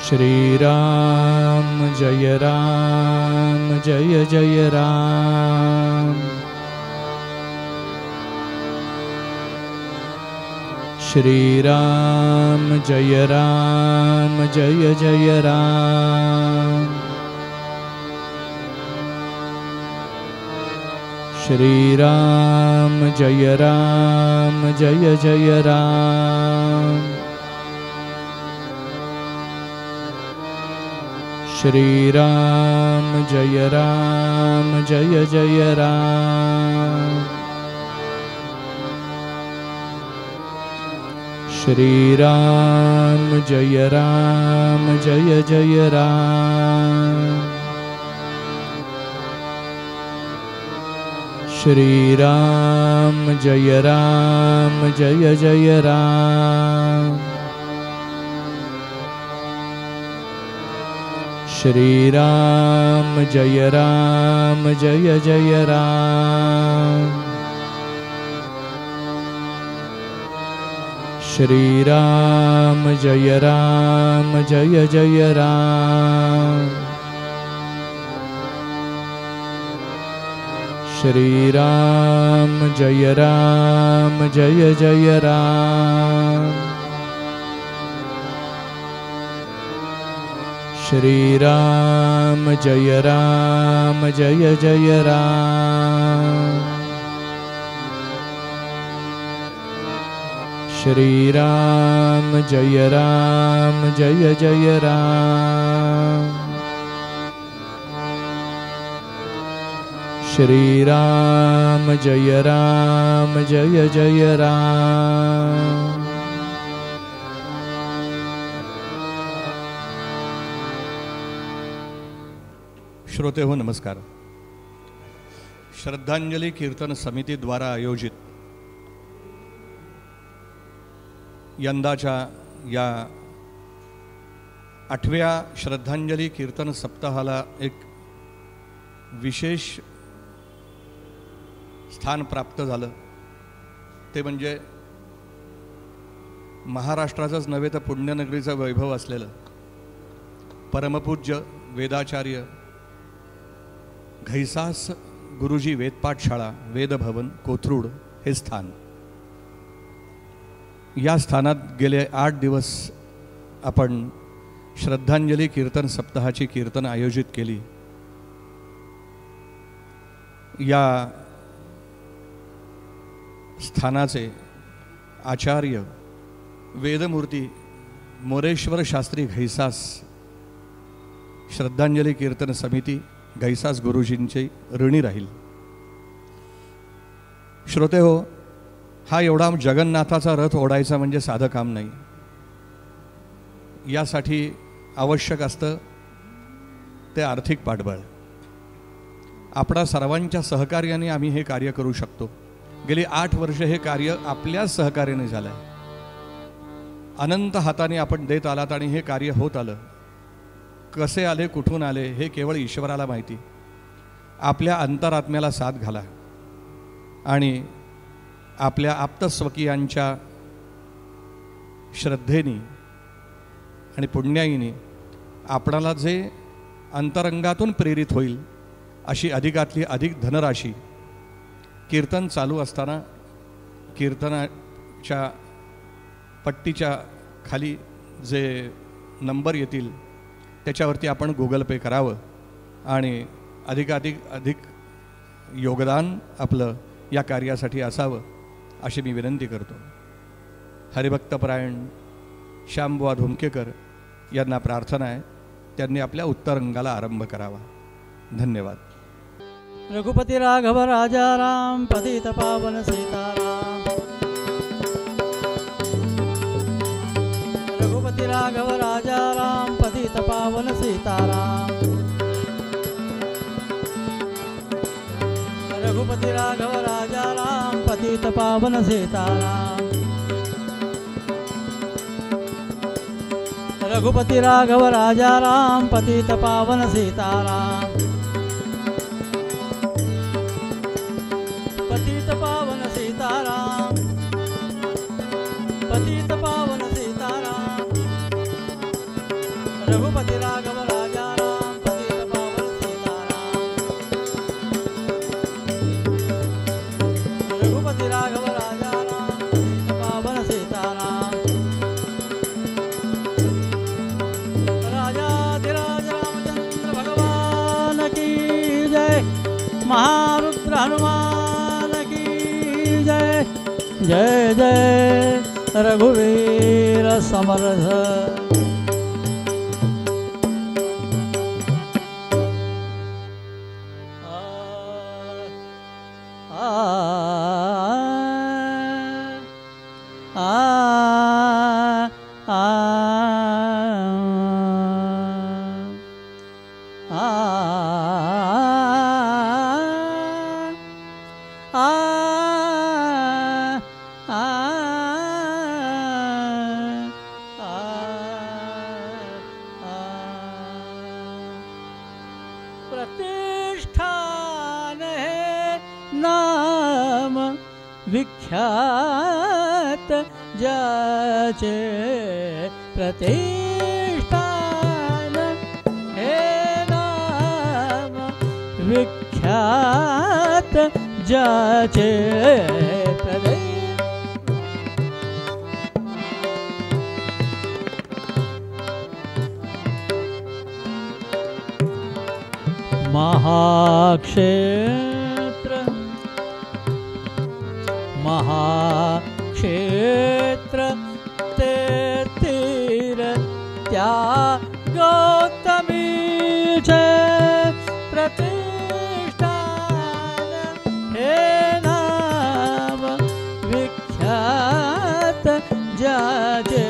Speaker 4: श्रीराम जय राम जय जय राम. श्रीराम जय राम जय जय राम. श्रीराम जय राम जय जय राम. श्रीराम जय राम जय जय राम. श्रीराम जय राम जय जय राम. श्रीराम जय राम जय जय राम. श्रीराम जय राम जय जय राम. श्रीराम जय राम जय जय राम. श्रीराम जय राम जय जय राम. श्रीराम जय राम जय जय राम. श्रीराम जय राम जय जय राम. श्रीराम जय राम जय जय राम.
Speaker 1: श्रोते हो नमस्कार. श्रद्धांजली कीर्तन समितीद्वारा आयोजित यंदाच्या या 8व्या श्रद्धांजली कीर्तन सप्ताहाला एक विशेष स्थान प्राप्त झालं. ते म्हणजे महाराष्ट्राचंच नव्हे तर पुण्यनगरीचं वैभव असलेलं परमपूज्य वेदाचार्य घैसास गुरुजी वेदपाठशाळा वेदभवन कोथरूड हे स्थान. या स्थानात गेले 8 दिवस आपण श्रद्धांजली कीर्तन सप्ताहाची कीर्तन आयोजित केली. या स्थानाचे आचार्य वेदमूर्ती मोरेश्वर शास्त्री घैसास, श्रद्धांजली कीर्तन समिती घैसास गुरुजींचे ऋणी राहील. श्रोते हो, हा एवढा जगन्नाथाचा रथ ओढायचा म्हणजे साधं काम नाही. यासाठी आवश्यक असतं ते आर्थिक पाठबळ. आपणा सर्वांच्या सहकार्याने आम्ही हे कार्य करू शकतो. गेली 8 वर्ष हे कार्य आपल्याच सहकार्याने झालं आहे. अनंत हाताने आपण देत आलात आणि हे कार्य होत आलं. कसे आले, कुठून आले हे केवळ ईश्वराला माहिती. आपल्या अंतरात्म्याला साथ घाला आणि आपल्या आप्तस्वकीयांच्या श्रद्धेने आणि पुण्याईने आपणाला जे अंतरंगातून प्रेरित होईल अशी अधिकातली अधिक धनराशी कीर्तन चालू असताना कीर्तनाच्या पट्टीच्या खाली जे नंबर येतील त्याच्यावरती आपण गुगल पे करावं आणि अधिक योगदान आपलं या कार्यासाठी असावं अशी मी विनंती करतो. हरिभक्तपरायण श्यामबुवा धोमकेकर यांना प्रार्थना आहे, त्यांनी आपल्या उत्तरंगाला आरंभ करावा. धन्यवाद.
Speaker 2: रघुपती राघव राजा राम पतित पावन सीताराम. रघुपती राघव राजा राम पतित पावन सीताराम. रघुपती राघव राजा राम पतित पावन सीताराम. रघुपती राघव राजा राम पतित पावन सीताराम. पतित पावन सीताराम. पतित पावन सीताराम. रघुपती राघव राजा राम पतित पावन सीताराम. रघुपती राघव राजा राम पतित पावन सीताराम. राजाधिराज रामचंद्र भगवान की जय. महारुद्र हनुमान की जय. जय जय रघुवीर समर्थ. प्रतिष्ठान है नाम विख्यात जाचे. प्रतिष्ठान है नाम विख्यात जाचे. महाक्षेत्र महाक्षेत्र ते तीर त्या गौतमीचे. प्रतिष्ठान हे नाम विख्यात जाचे.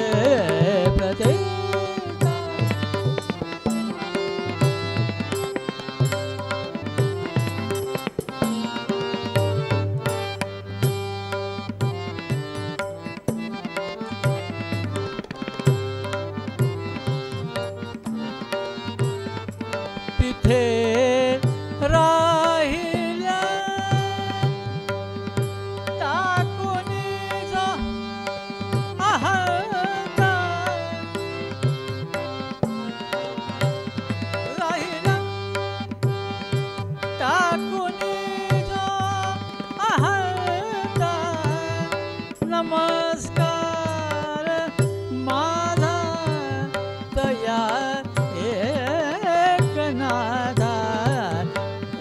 Speaker 2: तिथे राहिल्या टाकुनी जो अहंता. राहिल्या टाकुनी जो अहंता. नमस्कार माझा तया एकनाथा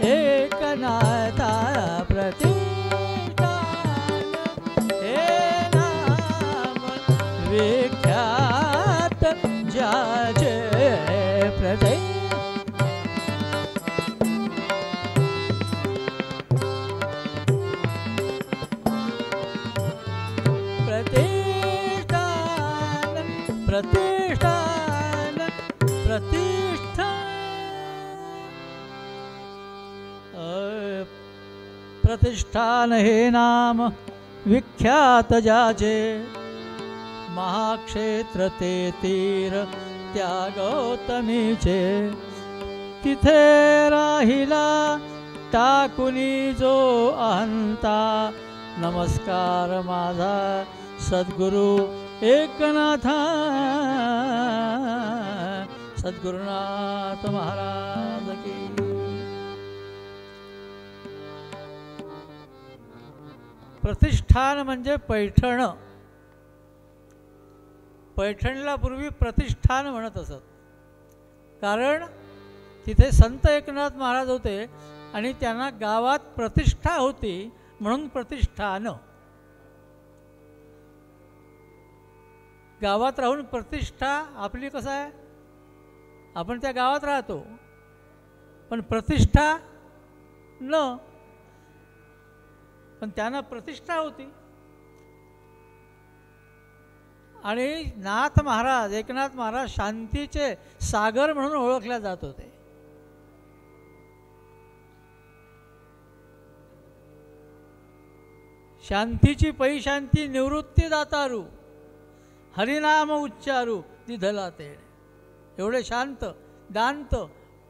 Speaker 2: एकनाथा. प्रतिष्ठान हे नाम विख्यात जाचे. प्रतिष्ठान प्रतिष्ठान प्रतिष्ठान हे नाम विख्यात जाचे. महाक्षेत्र ते तीर त्या गौतमीचे. तिथे राहिला टाकुनी जो अहंता. नमस्कार माझा सद्गुरु एकनाथा. सद्गुरुनाथ महाराज की. प्रतिष्ठान म्हणजे पैठण. पैठणला पूर्वी प्रतिष्ठान म्हणत असत, कारण तिथे संत एकनाथ महाराज होते आणि त्यांना गावात प्रतिष्ठा होती म्हणून प्रतिष्ठान. गावात राहून प्रतिष्ठा आपली कसं आहे, आपण त्या गावात राहतो, पण प्रतिष्ठा न, पण त्यांना प्रतिष्ठा होती. आणि नाथ महाराज, एकनाथ महाराज शांतीचे सागर म्हणून ओळखले जात होते. शांतीची पै शांती निवृत्ती दातारू, हरिनाम उच्चारू दिधला तेणे. एवढे शांत, दांत,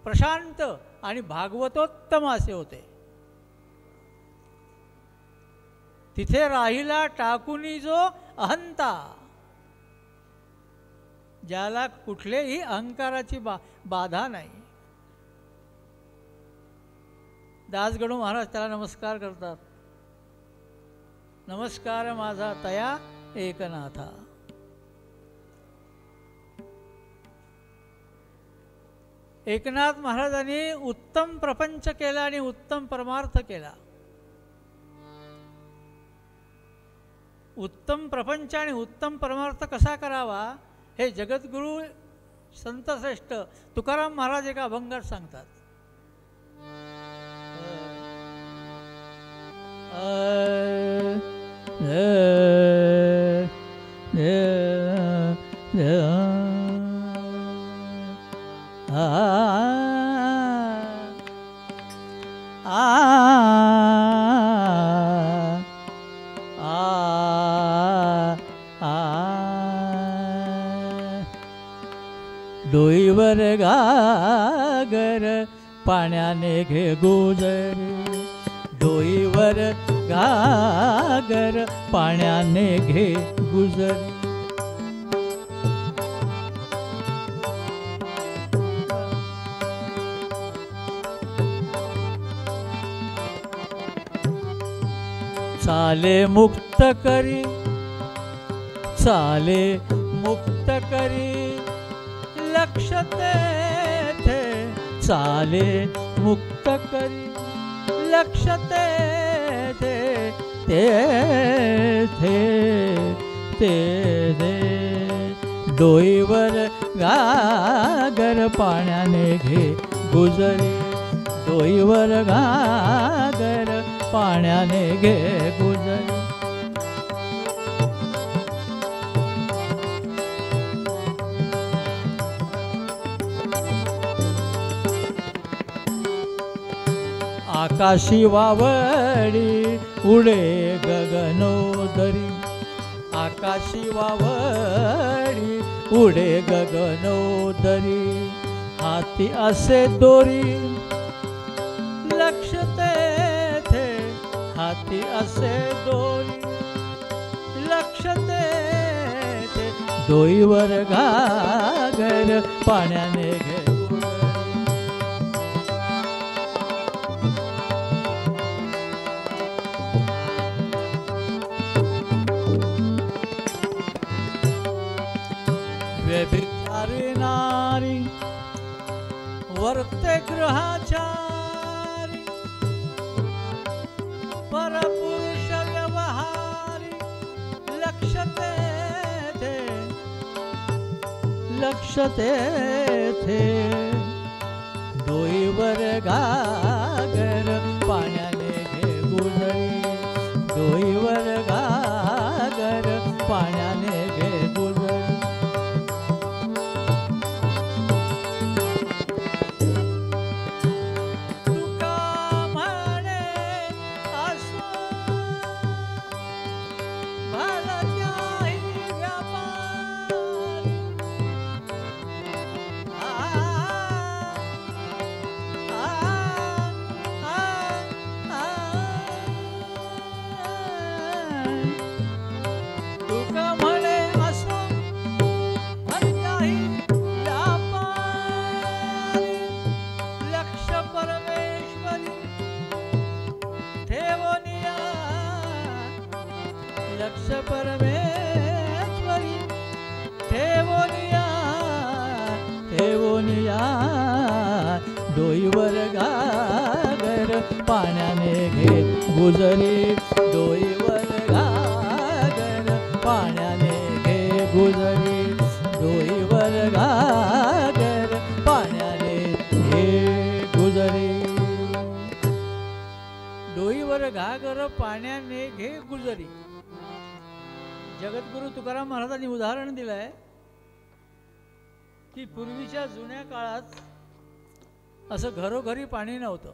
Speaker 2: प्रशांत आणि भागवतोत्तम असे होते. तिथे राहिला टाकुनी जो अहंता, ज्याला कुठलेही अहंकाराची बाधा नाही. दासगणू महाराज त्याला नमस्कार करतात. नमस्कार माझा तया एकनाथा. एकनाथ महाराजांनी उत्तम प्रपंच केला आणि उत्तम परमार्थ केला. उत्तम प्रपंच आणि उत्तम परमार्थ कसा करावा हे जगद्गुरु संतश्रेष्ठ तुकाराम महाराज एका अभंगात सांगतात. डोईवर गागर पाण्याने घे गुजरी, डोईवर गागर पाण्याने घे गुजरी. चाले मुक्त करी, चाले मुक्त करी लक्ष तेथे, चाले मुक्त करी लक्ष तेथे, तेथे तेथे. डोईवर गागर पाण्याने घे गुजरी, डोईवर गागर पाण्याने घे गुजरी. आकाशी वावडी उडे गगनोदरी, आकाशी वावडी उडे गगनोदरी. हाती असे दोरी लक्ष तेथे, हाती असे दोरी लक्ष तेथे. डोईवर गागर पाण्याने घे. व्यभिचारी नारी वर्ते गृहाचारी, परपुरुष व्यवहारी लक्ष तेथे, लक्ष तेथे. डोईवर गागर पाण्याने घे गुजरी, डोईवर गागर पाण्याने घे गुजरी. लक्ष परमेश्वरी ठेवोनिया, ठेवोनिया. डोईवर गागर पाण्याने घे गुजरी डोईवर घागर पाण्याने घे गुजरी डोईवर घागर पाण्याने घे गुजरी डोईवर घागर पाण्याने घे गुजरी. जगद्गुरु तुकाराम महाराजांनी उदाहरण दिलं आहे की पूर्वीच्या जुन्या काळात असं घरोघरी पाणी नव्हतं.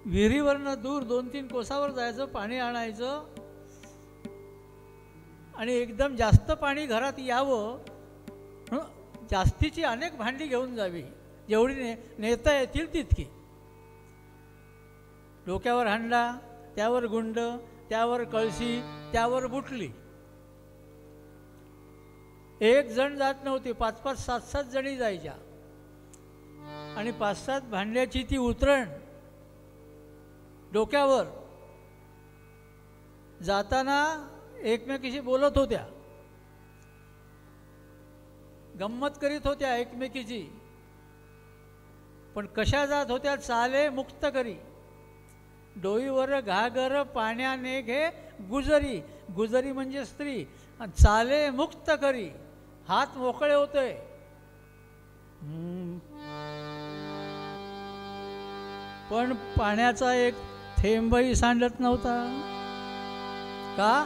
Speaker 2: विहिरीवरनं दूर 2-3 कोसावर जायचं, पाणी आणायचं आणि एकदम जास्त पाणी घरात यावं म्हणून जास्तीची अनेक भांडी घेऊन जावी, जेवढी नेता येतील तितकी. डोक्यावर हांडा, त्यावर गुंड, त्यावर कळशी, त्यावर बुटली. एक जण जात नव्हती, 5-5, 7-7 जणी जायच्या आणि 5-7 भांड्याची ती उतरण डोक्यावर. जाताना एकमेकीशी बोलत होत्या, गंमत करीत होत्या एकमेकीची, पण कशा जात होत्या? चाले मुक्त करी डोईवर घागर पाण्याने घे गुजरी. गुजरी म्हणजे स्त्री. चाले मुक्त करी, हात मोकळे होते. पण पाण्याचा एक थेंबही सांडत नव्हता. का?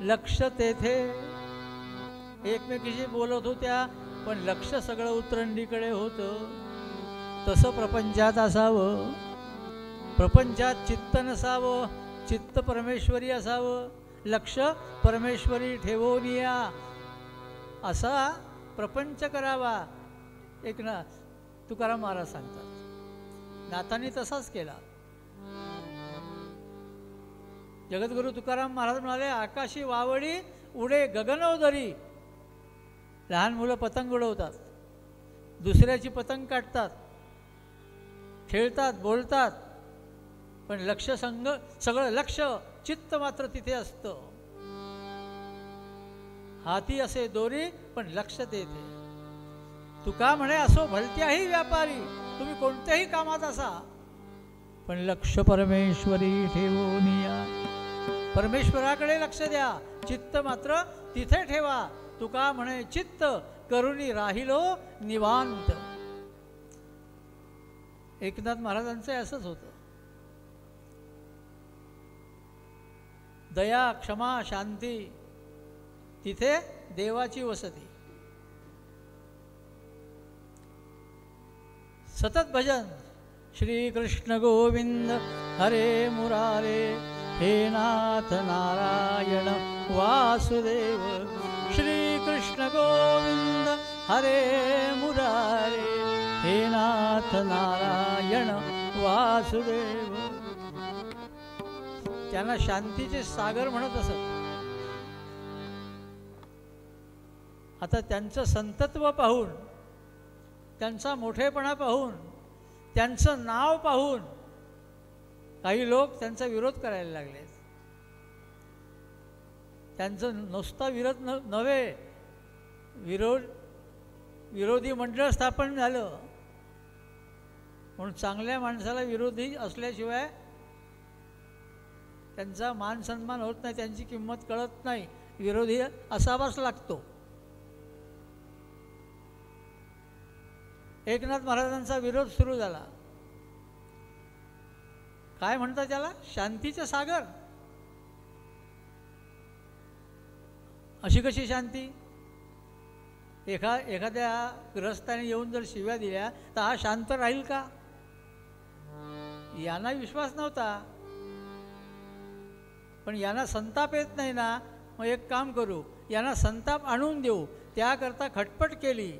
Speaker 2: लक्ष तेथे. एकमेकीशी बोलत होत्या पण लक्ष सगळं उतरंडीकडे होतं. तसं प्रपंचात असावं. प्रपंचात चित्त नसावं, चित्त परमेश्वरी असावं, लक्ष परमेश्वरी ठेवून या, असा प्रपंच करावा. एक ना तुकाराम महाराज सांगतात. नाथांनी तसाच केला. जगद्गुरु तुकाराम महाराज म्हणाले, आकाशी वावडी उडे गगनोदरी. लहान मुलं पतंग उडवतात, दुसऱ्याची पतंग काढतात, खेळतात, बोलतात, पण लक्ष सगळं लक्ष चित्त मात्र तिथे असतं. हाती असे दोरी पण लक्ष तेथे. तुका म्हणे, असो भलत्याही व्यापारी, तुम्ही कोणत्याही कामात असा, पण लक्ष परमेश्वरी ठेवून या. परमेश्वराकडे लक्ष द्या, चित्त मात्र तिथे ठेवा. तुका म्हणे, चित्त करुणी राहिलो निवांत. एकनाथ महाराजांचं असंच होतं. दया, क्षमा, शांती, तिथे देवाची वसती. सतत भजन. श्री कृष्ण गोविंद हरे मुरारे, हे नाथ नारायण वासुदेव. श्री कृष्ण गोविंद हरे मुरारे, हे नाथ नारायण वासुदेव. त्यांना शांतीचे सागर म्हणत असत. आता त्यांचं संतत्व पाहून, त्यांचा मोठेपणा पाहून, त्यांचं नाव पाहून काही लोक त्यांचा विरोध करायला लागले. त्यांचं नुसता विरोध नव्हे, विरोधी मंडळ स्थापन झालं. म्हणून चांगल्या माणसाला विरोधी असल्याशिवाय त्यांचा मान सन्मान होत नाही, त्यांची किंमत कळत नाही. विरोधी असावाच लागतो. एकनाथ महाराजांचा विरोध सुरू झाला. काय म्हणतात त्याला? शांतीचे सागर. अशी कशी शांती? एखाद्या ग्रहस्थाने येऊन जर शिव्या दिल्या तर हा शांत राहील का? यांना विश्वास नव्हता. पण यांना संताप येत नाही ना, मग एक काम करू, यांना संताप आणून देऊ. त्याकरता खटपट केली.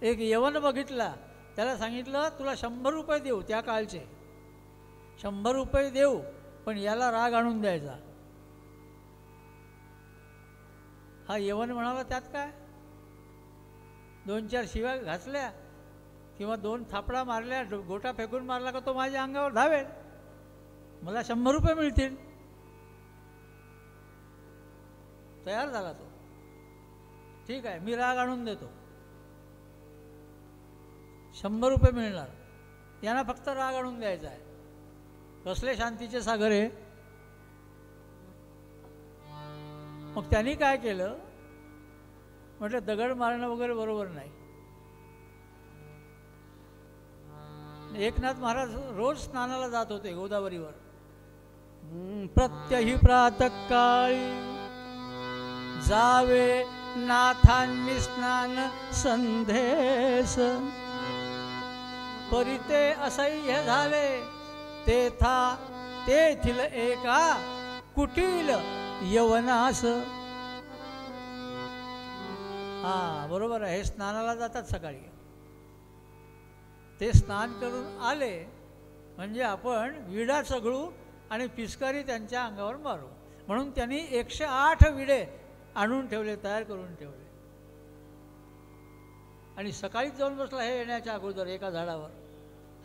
Speaker 2: एक यवन बघितला, त्याला सांगितलं तुला 100 रुपये देऊ, त्या काळचे 100 रुपये देऊ, पण याला राग आणून द्यायचा. हा यवन म्हणाला त्यात काय, 2-4 शिव्या घातल्या किंवा 2 थापडा मारल्या, गोटा फेकून मारला का तो माझ्या अंगावर धावेल, मला 100 रुपये मिळतील. तयार झाला तो. ठीक आहे, मी राग आणून देतो, 100 रुपये मिळणार. यांना फक्त राग आणून द्यायचा आहे. कसले शांतीचे सागर आहे. मग त्यांनी काय केलं, म्हटलं दगड मारणं वगैरे बरोबर नाही. एकनाथ महाराज रोज स्नानाला जात होते गोदावरीवर. प्रत्यही प्रातःकाळी जावे नाथांनी स्नान संधेस, परिते असह्य झाले तेथील एका कुटील यवनास. हा बरोबर आहे. हे स्नानाला जातात सकाळी. ते स्नान करून आले म्हणजे आपण विडा चगळू आणि पिचकारी त्यांच्या अंगावर मारू. म्हणून त्यांनी 108 विडे आणून ठेवले, तयार करून ठेवले. आणि सकाळीच जाऊन बसला हे येण्याच्या अगोदर एका झाडावर.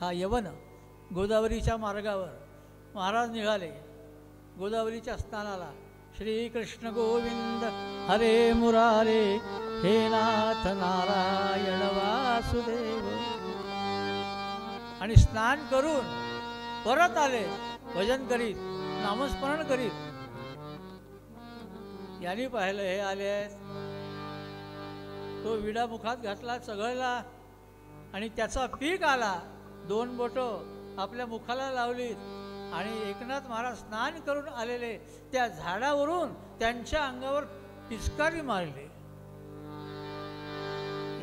Speaker 2: हा यवन गोदावरीच्या मार्गावर महाराज निघाले गोदावरीच्या स्नानाला. श्रीकृष्ण गोविंद हरे मुरारे, हे नाथ नारायण वासुदेव. आणि स्नान करून परत आले भजन करीत, नामस्मरण करीत. यांनी पाहिलं हे आले आहेत. तो विडा मुखात घातला, चघळला आणि त्याचा पीक आला. 2 बोटं आपल्या मुखाला लावलीत आणि एकनाथ महाराज स्नान करून आलेले त्या झाडावरून त्यांच्या अंगावर पिचकारी मारली.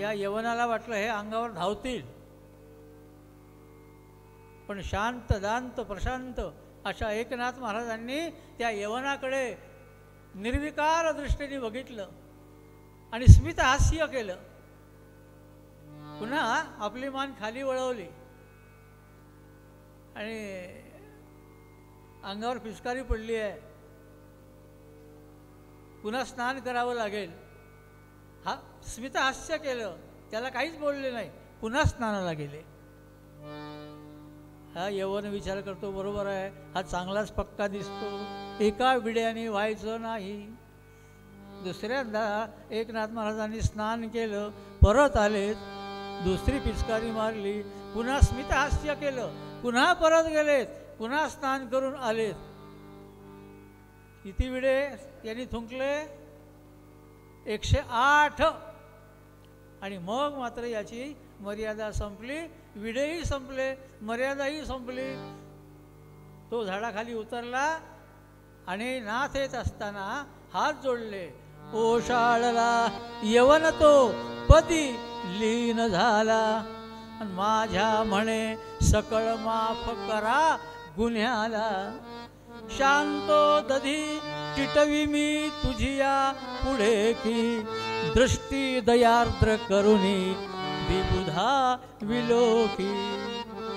Speaker 2: या यवनाला वाटलं हे अंगावर धावतील, पण शांत दांत प्रशांत अशा एकनाथ महाराजांनी त्या यवनाकडे निर्विकार दृष्टीने बघितलं आणि स्मितहास्य केलं. पुन्हा आपली मान खाली वळवली आणि अंगावर पिचकारी पडली आहे, पुन्हा स्नान करावं लागेल. हा स्मितहास्य केलं, त्याला काहीच बोलले नाही. पुन्हा स्नानाला गेले. हा यवन विचार करतो बरोबर आहे, हा चांगलाच पक्का दिसतो, एका विड्याने व्हायचं नाही. दुसऱ्यांदा एकनाथ महाराजांनी स्नान केलं, परत आलेत, दुसरी पिचकारी मारली, पुन्हा स्मितहास्य केलं, पुन्हा परत गेलेत, पुन्हा स्नान करून आलेत. किती विडे यांनी थुंकले? 108. आणि मग मात्र याची मर्यादा संपली. विडेही संपले, मर्यादाही संपली. तो झाडाखाली उतरला आणि नाथ येत असताना हात जोडले. ओशाळला यवन तो पदी लीन झाला, माझ्या म्हणे सकळ माफ करा गुन्ह्याला. शांतो दधी टिटवी मी तुझिया पुढे की, दृष्टी दयार्द्र करुणी विबुधा विलोकी.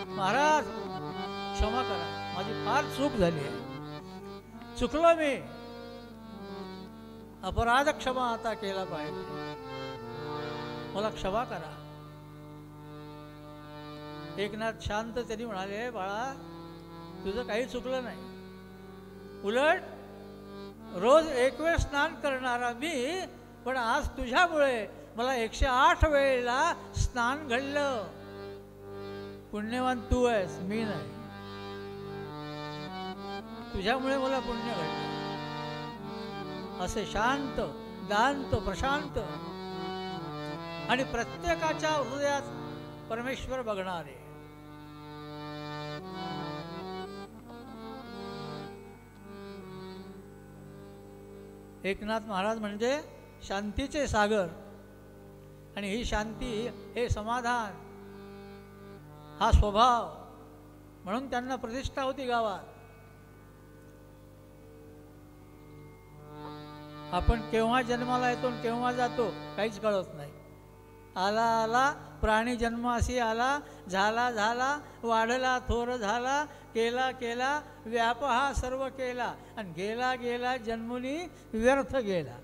Speaker 2: महाराज क्षमा करा, माझी फार चूक झाली आहे, चुकलो मी, अपराध क्षमा आता केला पाहिजे, मला क्षमा करा. एकनाथ शांत त्यांनी म्हणाले, बाळा तुझं काही चुकलं नाही, उलट रोज 1 वेळ स्नान करणारा मी, पण आज तुझ्यामुळे मला 108 वेळेला स्नान घडलं. पुण्यवान तू आहेस, मी नाही. तुझ्यामुळे मला पुण्य घडलं. असे शांत दांत प्रशांत आणि प्रत्येकाच्या हृदयात परमेश्वर बघणारे. एकनाथ महाराज म्हणजे शांतीचे सागर. आणि ही शांती, हे समाधान, हा स्वभाव, म्हणून त्यांना प्रतिष्ठा होती गावात. आपण केव्हा जन्माला येतो आणि केव्हा जातो काहीच कळत नाही. आला आला प्राणी जन्मासी आला, झाला झाला वाढला थोर झाला, केला केला व्याप हा सर्व केला, आणि गेला गेला जन्मुनी व्यर्थ गेला.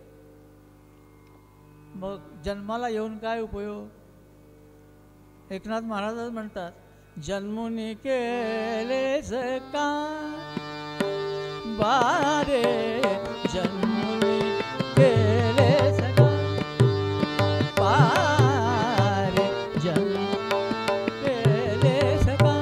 Speaker 2: मग जन्माला येऊन काय उपयोग? एकनाथ महाराज म्हणतात, जन्मुनी केलेच का बारे, जन्मुनी केलेच का बारे, जन्म केलेच का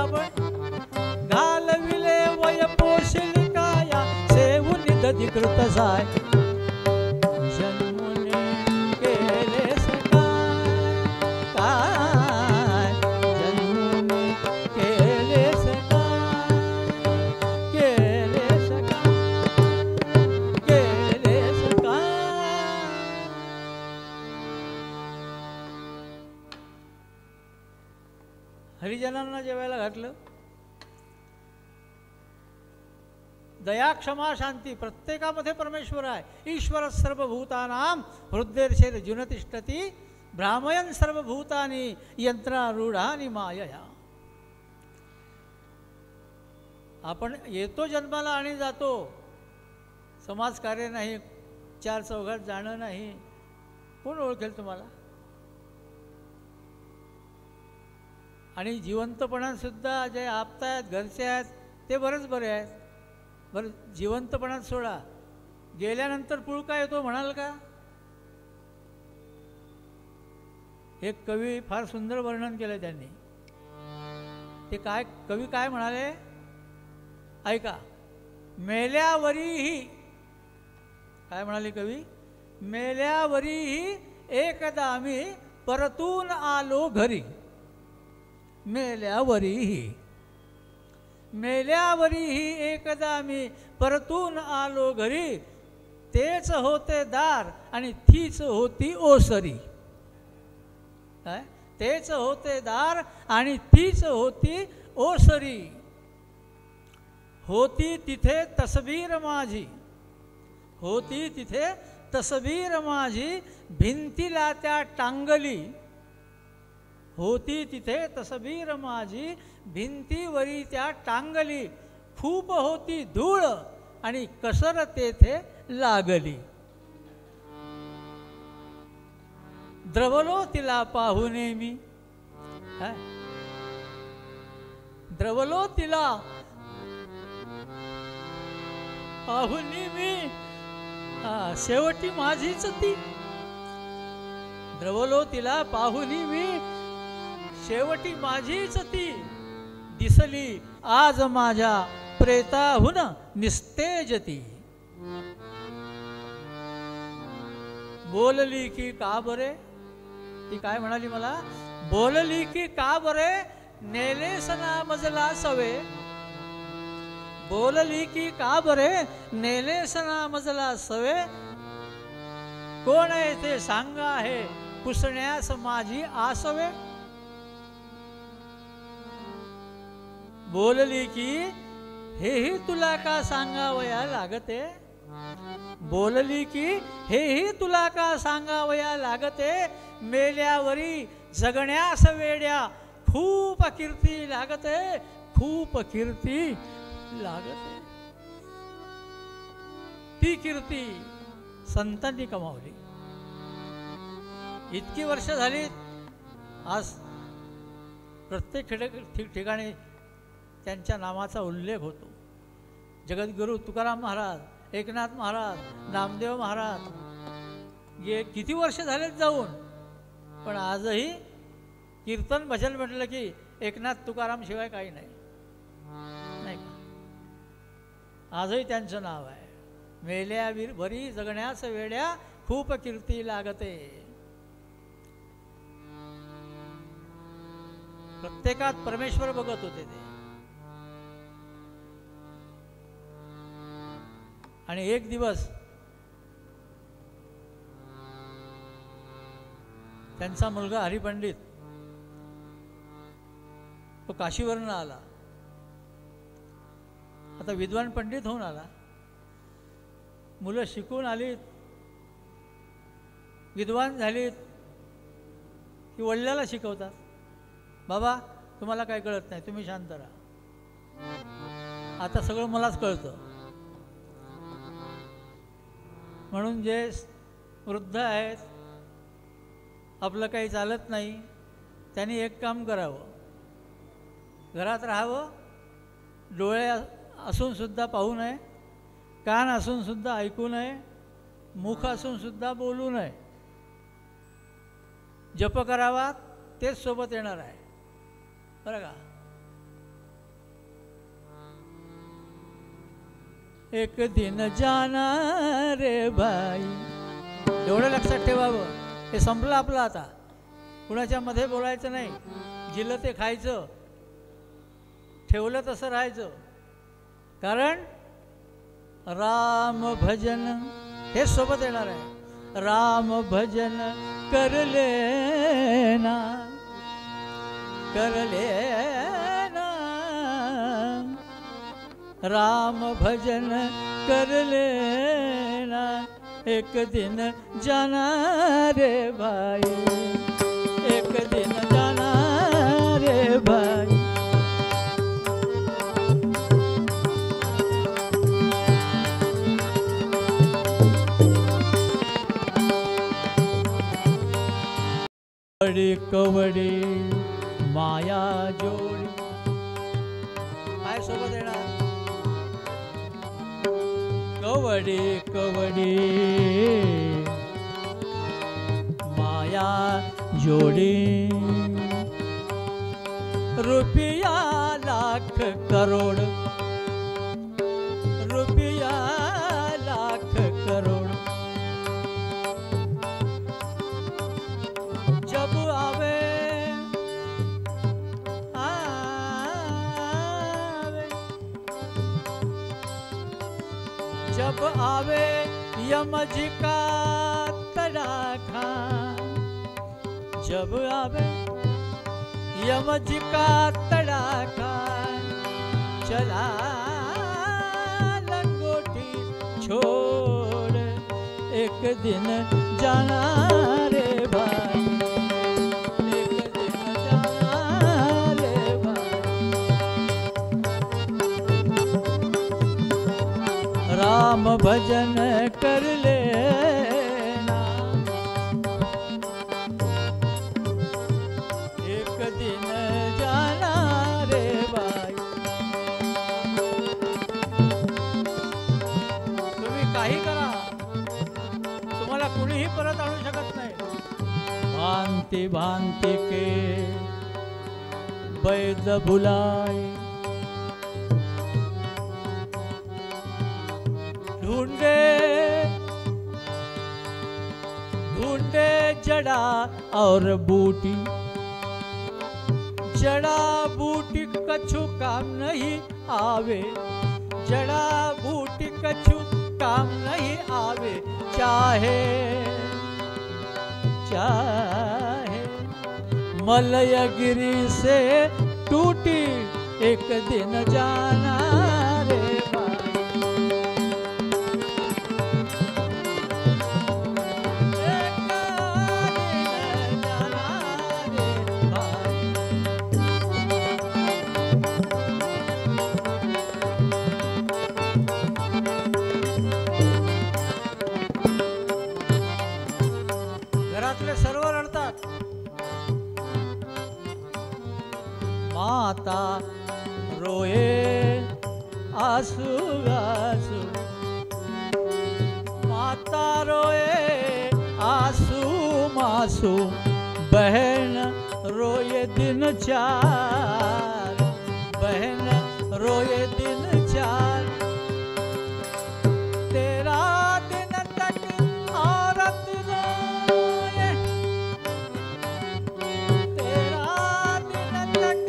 Speaker 2: आपण घालविले वय पोशिल काया सेवून दधिकृत जाय जन्मुने केलेस काय जन्मुने केलेस काय हरिजनांना जेवायला घातलं. दया क्षमा शांती प्रत्येकामध्ये परमेश्वर आहे. ईश्वर सर्वभूतानां हृदयेर्षेर जुनतिष्ठती भ्रामयन सर्वभूतानि यंत्रारूढानि मायया. आपण येतो जन्माला आणि जातो. समाजकार्य नाही, चार चौघात जाणं नाही. कोण ओळखेल तुम्हाला? आणि जिवंतपणात सुद्धा जे आपतायत घरचे आहेत ते बरेच बरे आहेत. बरं जिवंतपणात सोडा, गेल्यानंतर पुळका येतो म्हणाल का? एक कवी फार सुंदर वर्णन केलं त्यांनी. ते काय कवी काय म्हणाले ऐका. मेल्यावरीही काय म्हणाले कवी? मेल्यावरीही एकदा आम्ही परतून आलो घरी. मेल्यावरीही एकदा मी परतून आलो घरी. तेच होते दार आणि तीच होती ओसरी. काय? तेच होते दार आणि तीच होती ओसरी. होती तिथे तसबीर माझी, होती तिथे तसबीर माझी भिंतीला त्या टांगली. होती तिथे तसबीर माझी भिंतीवरी त्या टांगली. खूप होती धूळ आणि कसर तेथे लागली. द्रवलो तिला पाहुणे मी. द्रवलो तिला पाहुणी मी. शेवटी माझीच ती. द्रवलो तिला पाहुणी मी, शेवटी माझीच ती. दिसली आज माझ्या प्रेताहून निस्तेजती. बोलली की का बरे, ती काय म्हणाली मला? बोलली की का बरे नेलेस ना मजला सवे. बोलली की का बरे नेलेस ना मजला सवे. कोण आहे ते सांगा आहे पुसण्यास माझी आसवे. बोलली की हेही तुला का सांगावया लागते. बोलली की हेही तुला का सांगावया लागते. मेल्यावरी जगण्यास वेड्या खूप कीर्ती लागते, खूप कीर्ती लागते. ती कीर्ती संतांनी कमावली. इतकी वर्ष झाली. आज प्रत्येक ठिकाणी त्यांच्या नामाचा उल्लेख होतो. जगद्गुरू तुकाराम महाराज, एकनाथ महाराज, नामदेव महाराज किती वर्ष झालेत जाऊन, पण आजही कीर्तन भजन म्हटलं की एकनाथ तुकाराम शिवाय काही नाही, नाही का? आजही त्यांचं नाव आहे. मेल्या वरी जगण्यास वेड्या खूप कीर्ती लागते. प्रत्येकात परमेश्वर बघत होते ते. आणि एक दिवस त्यांचा मुलगा हरिपंडित तो काशीवरून आला. आता विद्वान पंडित होऊन आला. मुलं शिकून आलीत, विद्वान झालीत की वडिलाला शिकवतात, बाबा तुम्हाला काय कळत नाही, तुम्ही शांत राहा, आता सगळं मलाच कळतं. म्हणून जे वृद्ध आहेत, आपलं काही चालत नाही, त्यांनी एक काम करावं, घरात राहावं, डोळे असून सुद्धा पाहू नये, कान असून सुद्धा ऐकू नये, मुख असून सुद्धा बोलू नये, जप करावा, तेच सोबत येणार आहे, बरं का? एक दिन जाना रे भाई. एवढं लक्षात ठेवावं. हे संपलं आपलं आता. कुणाच्या मध्ये बोलायचं नाही. जिलं ते खायचं, ठेवलं तसं राहायचं. कारण राम भजन हे सोबत येणार आहे. राम भजन कर लेना, कर लेना, राम भजन कर लेना, एक दिन जाना रे भाई, एक दिन जाना रे भाई. कवडी कवडी माया जोडी. काय सोबत येणार? कवडी कवडी माया जोडी, रुपया लाख करोड, रुपया लाख करोड. जब आवे आवे, जब आवे यमज का तड़ाखा, जब आवे यमज का तड़ाखा, चला लंगोटी छोड़, एक दिन जाना रे भाई, एक दिन जाना रे भाई. राम भजन कर लेना, एक दिन जाना रे भाई. तुम्ही काही करा, तुम्हाला कुणीही परत आणू शकत नाही. भांति भांति के वैद बुलाए, ढूंढे ढूंढे जड़ा और बूटी, जड़ा बूटी कछु काम नहीं आवे, जड़ा बूटी कछु काम नहीं आवे. चाहे चाहे मलयगिरी से टूटी, एक दिन जाना रे भाई, एक दिन जाना रे भाई. घरातले सर्व रडतात. माता रोए आंसू आंसू, माता रोए आंसू आंसू, बहन रोए दिन चार, बहन रोए दिन चार. तेरा दिन तक औरत रोए, तेरा दिन तक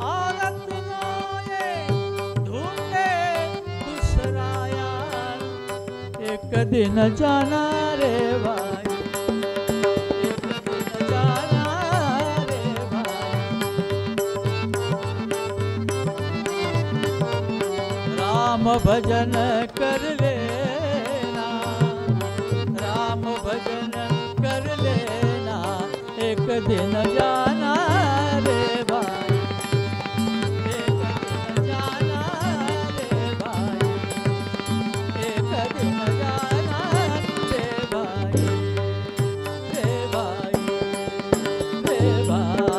Speaker 2: औरत रोए, ढूंढे दूसरा यार, एक दिन जाना रे भाई, एक दिन जाना रे भाई. राम भजन कर लेना, राम भजन कर लेना, एक दिन जाना रे भाई, एक दिन जाना रे भाई, एक दिन जाना रे भाई, रे भाई, रे भाई.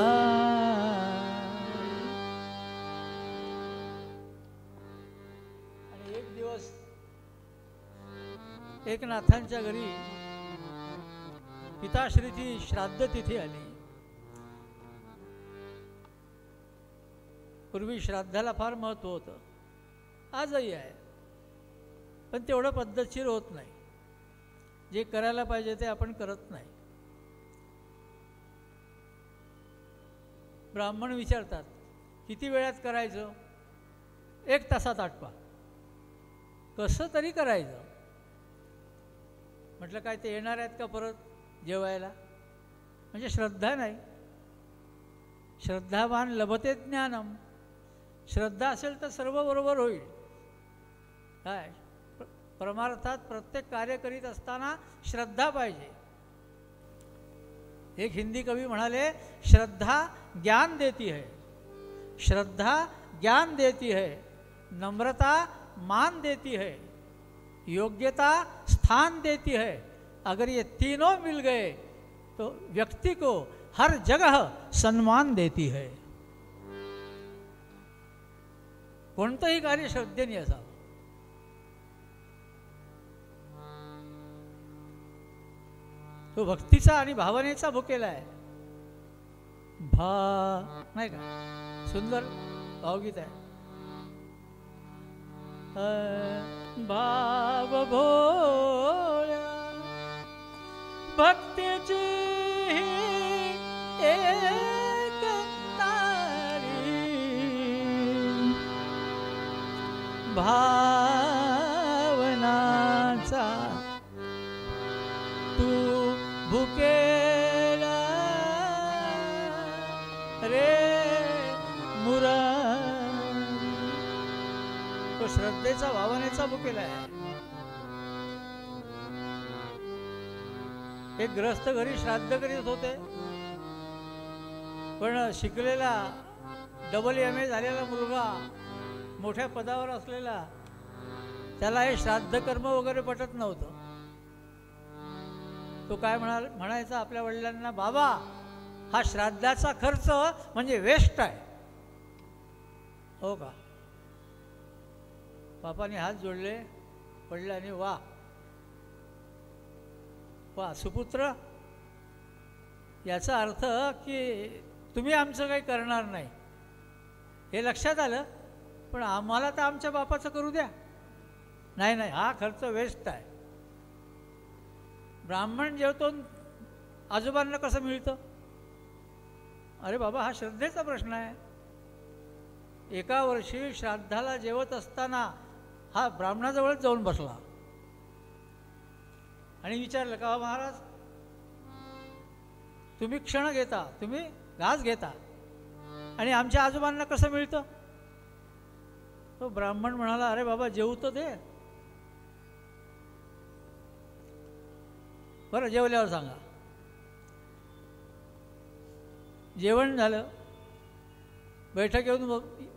Speaker 2: आणि एक दिवस एकनाथांच्या घरी पिताश्रीची श्राद्ध तिथी आली. पूर्वी श्राद्धाला फार महत्व होतं, आजही आहे. पण तेवढं पद्धतशीर होत नाही. जे करायला पाहिजे ते आपण करत नाही. ब्राह्मण विचारतात किती वेळात करायचं? 1 तासात आटपा. कसं तरी करायचं. म्हटलं काय ते येणार आहेत का परत जेवायला? म्हणजे श्रद्धा नाही. श्रद्धावान लभते ज्ञानम. श्रद्धा असेल तर सर्व बरोबर होईल. काय परमार्थात प्रत्येक कार्य करीत असताना श्रद्धा पाहिजे. एक हिंदी कवी म्हणाले, श्रद्धा ज्ञान देती है, श्रद्धा ज्ञान देती है, नम्रता मान देती है, योग्यता स्थान देती है. अगर ये तीनों मिल गए तो व्यक्ति को हर जगह सम्मान देती है. कोणतंही कार्य श्रद्धेने असावं. तो भक्तीचा आणि भावनेचा भुकेला आहे. नाही का सुंदर भावगीत आहे. भाव भोळ्या भक्तीची एक तारी, भावनाचा तू भुकेला रे मुरारी. तो श्रद्धेचा भावनेचा भुकेला आहे. एक ग्रस्त घरी श्राद्ध करीत होते, पण शिकलेला AA झालेला मुलगा, मोठ्या पदावर असलेला, त्याला हे श्राद्ध कर्म वगैरे पटत नव्हतं. तो काय म्हणायचा आपल्या वडिलांना, बाबा हा श्राद्धाचा खर्च म्हणजे वेस्ट आहे. हो का? बापाने हात जोडले, वडिलांनी वा वा सुपुत्र, याचा अर्थ की तुम्ही आमचं काही करणार नाही हे लक्षात आलं, पण आम्हाला तर आमच्या बापाचं करू द्या. नाही नाही, हा खर्च वेस्ट आहे. ब्राह्मण जेवतो, आजोबांना कसं मिळतं? अरे बाबा, हा श्रद्धेचा प्रश्न आहे. एका वर्षी श्राद्धाला जेवत असताना हा ब्राह्मणाजवळच जाऊन बसला आणि विचारलं, का महाराज तुम्ही क्षण घेता, तुम्ही घास घेता, आणि आमच्या आजोबांना कसं मिळतं? तो ब्राह्मण म्हणाला, अरे बाबा जेवू तर दे. बरं जेवल्यावर सांगा. जेवण झालं,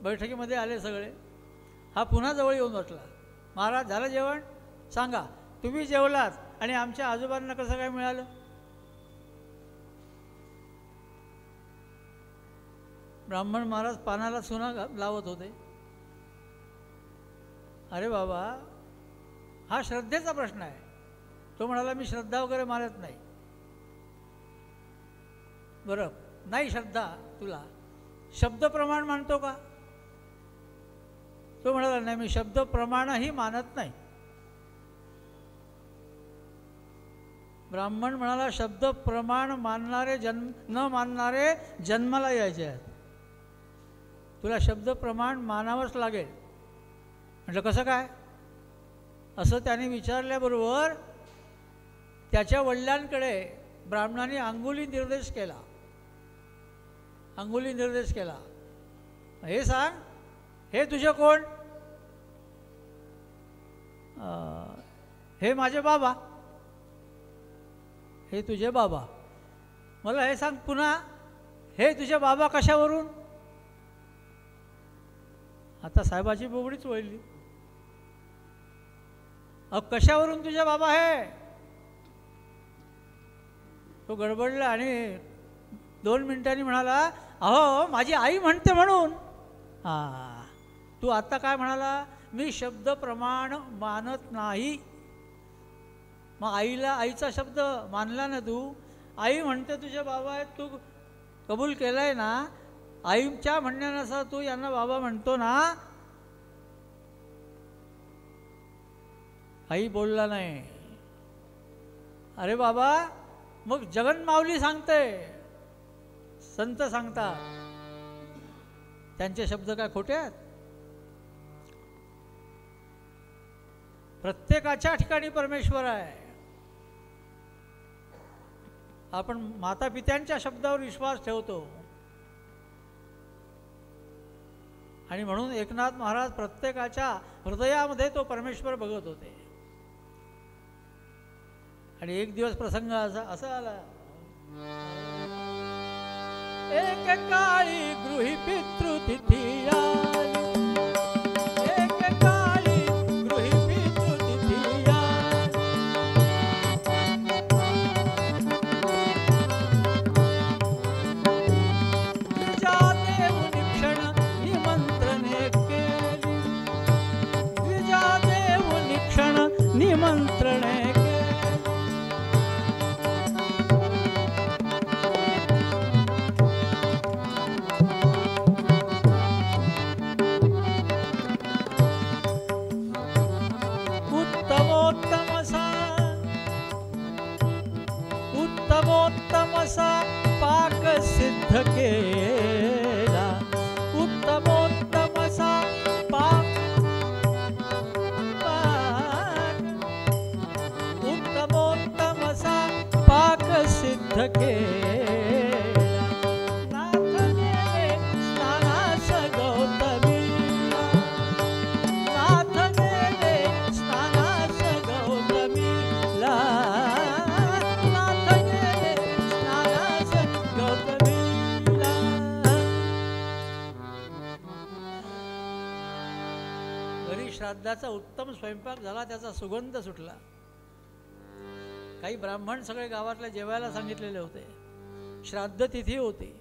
Speaker 2: बैठकीमध्ये आले सगळे. हा पुन्हा जवळ येऊन बसला. महाराज झालं जेवण? सांगा. तुम्ही जेवलात आणि आमच्या आजोबांना कसं काय मिळालं? ब्राह्मण महाराज पानाला चुना लावत होते. अरे बाबा, हा श्रद्धेचा प्रश्न आहे. तो म्हणाला, मी श्रद्धा वगैरे मानत नाही. बरं, नाही श्रद्धा तुला, शब्द प्रमाण मानतो का? तो म्हणाला, नाही मी शब्द प्रमाणही मानत नाही. ब्राह्मण म्हणाला, शब्द प्रमाण मानणारे न मानणारे जन्माला यायचे आहेत. तुला शब्द प्रमाण मानावंच लागेल. म्हटलं कसं काय? असं त्याने विचारल्याबरोबर त्याच्या वडिलांकडे ब्राह्मणाने अंगुली निर्देश केला. अंगुली निर्देश केला. हे सांग, हे तुझे कोण? हे माझे बाबा. हे तुझे बाबा. मला हे सांग पुन्हा, हे तुझे बाबा कशावरून? आता साहेबाची बोबडीच वळली. कशावरून तुझे बाबा आहे? तो गडबडला आणि 2 मिनिटांनी म्हणाला, अहो माझी आई म्हणते म्हणून. तू आता काय म्हणाला? मी शब्द प्रमाण मानत नाही. मग आईचा शब्द मानला ना तू? आई म्हणते तुझे बाबा आहेत, तू कबूल केलाय ना? आईच्या म्हणण्यानुसार तू यांना बाबा म्हणतो ना? काही बोलला नाही. अरे बाबा, मग जगन्माऊली सांगते, संत सांगतात, त्यांचे शब्द काय खोटे आहेत? प्रत्येकाच्या ठिकाणी परमेश्वर आहे. आपण माता पित्यांच्या शब्दावर विश्वास ठेवतो आणि म्हणून एकनाथ महाराज प्रत्येकाच्या हृदयामध्ये तो परमेश्वर बघत होते. आणि एक दिवस प्रसंग असा आला, एक काळी गृही पितृतिथी आली, एक काळी गृही पितृतिथी आली, द्विजादेव निक्षण निमंत्रणे केली, द्विजादेव निक्षण निमंत्रणे केली. उत्तमोत्तमसा पाक सिद्ध केला, उत्तमोत्तमसा उत्तमोत्तमसा पाक सिद्ध केला. नाथ गेले स्नानास गौतमीला, नाथ गेले स्नानास गौतमीला, श्राद्धाचा उत्तम स्वयंपाक झाला, त्याचा सुगंध सुटला. काही ब्राह्मण सगळे गावातल्या जेवायला सांगितलेले होते. श्राद्ध तिथी होती.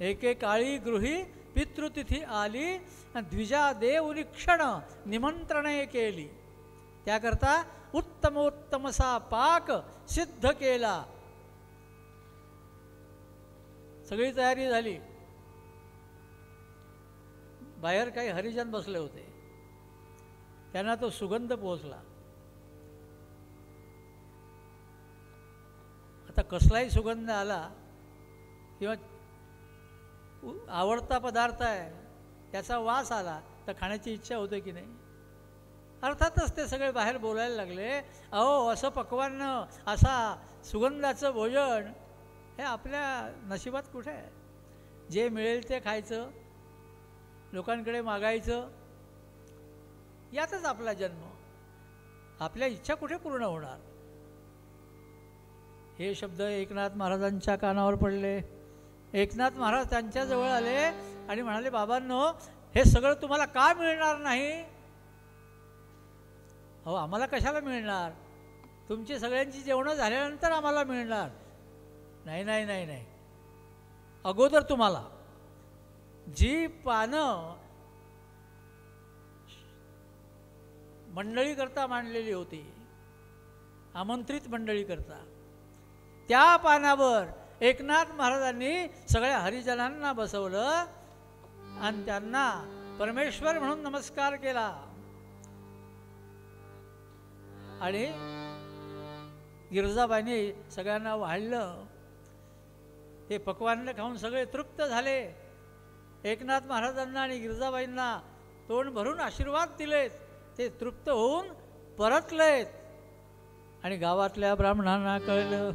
Speaker 2: एके काळी गृही पितृतिथी आली आणि द्विजादेव निक्षण निमंत्रणे केली. त्याकरता उत्तमोत्तमसा पाक सिद्ध केला. सगळी तयारी झाली. बाहेर काही हरिजन बसले होते, त्यांना तो सुगंध पोहोचला. आता कसलाही सुगंध आला किंवा आवडता पदार्थ आहे त्याचा वास आला तर खाण्याची इच्छा होते की नाही? अर्थातच ते सगळे बाहेर बोलायला लागले, अहो असं पक्वान्न, असा सुगंधाचं भोजन हे आपल्या नशिबात कुठे आहे? जे मिळेल ते खायचं, लोकांकडे मागायचं, यातच आपला जन्म. आपल्या इच्छा कुठे पूर्ण होणार? हे शब्द एकनाथ महाराजांच्या कानावर पडले. एकनाथ महाराज त्यांच्याजवळ आले आणि म्हणाले, बाबांनो, हे सगळं तुम्हाला का मिळणार नाही? अहो आम्हाला कशाला मिळणार? तुमची सगळ्यांची जेवणं झाल्यानंतर आम्हाला मिळणार. नाही नाही नाही नाही, अगोदर तुम्हाला जी पानं मंडळी करता मांडलेली होती, आमंत्रित मंडळी करता, त्या पानावर एकनाथ महाराजांनी सगळ्या हरिजनांना बसवलं आणि त्यांना परमेश्वर म्हणून नमस्कार केला. आणि गिरजाबाईंनी सगळ्यांना वाढलं. ते पक्वान्न खाऊन सगळे तृप्त झाले. एकनाथ महाराजांना आणि गिरजाबाईंना तोंड भरून आशीर्वाद दिलेत. ते तृप्त होऊन परतलेत. आणि गावातल्या ब्राह्मणांना कळलं,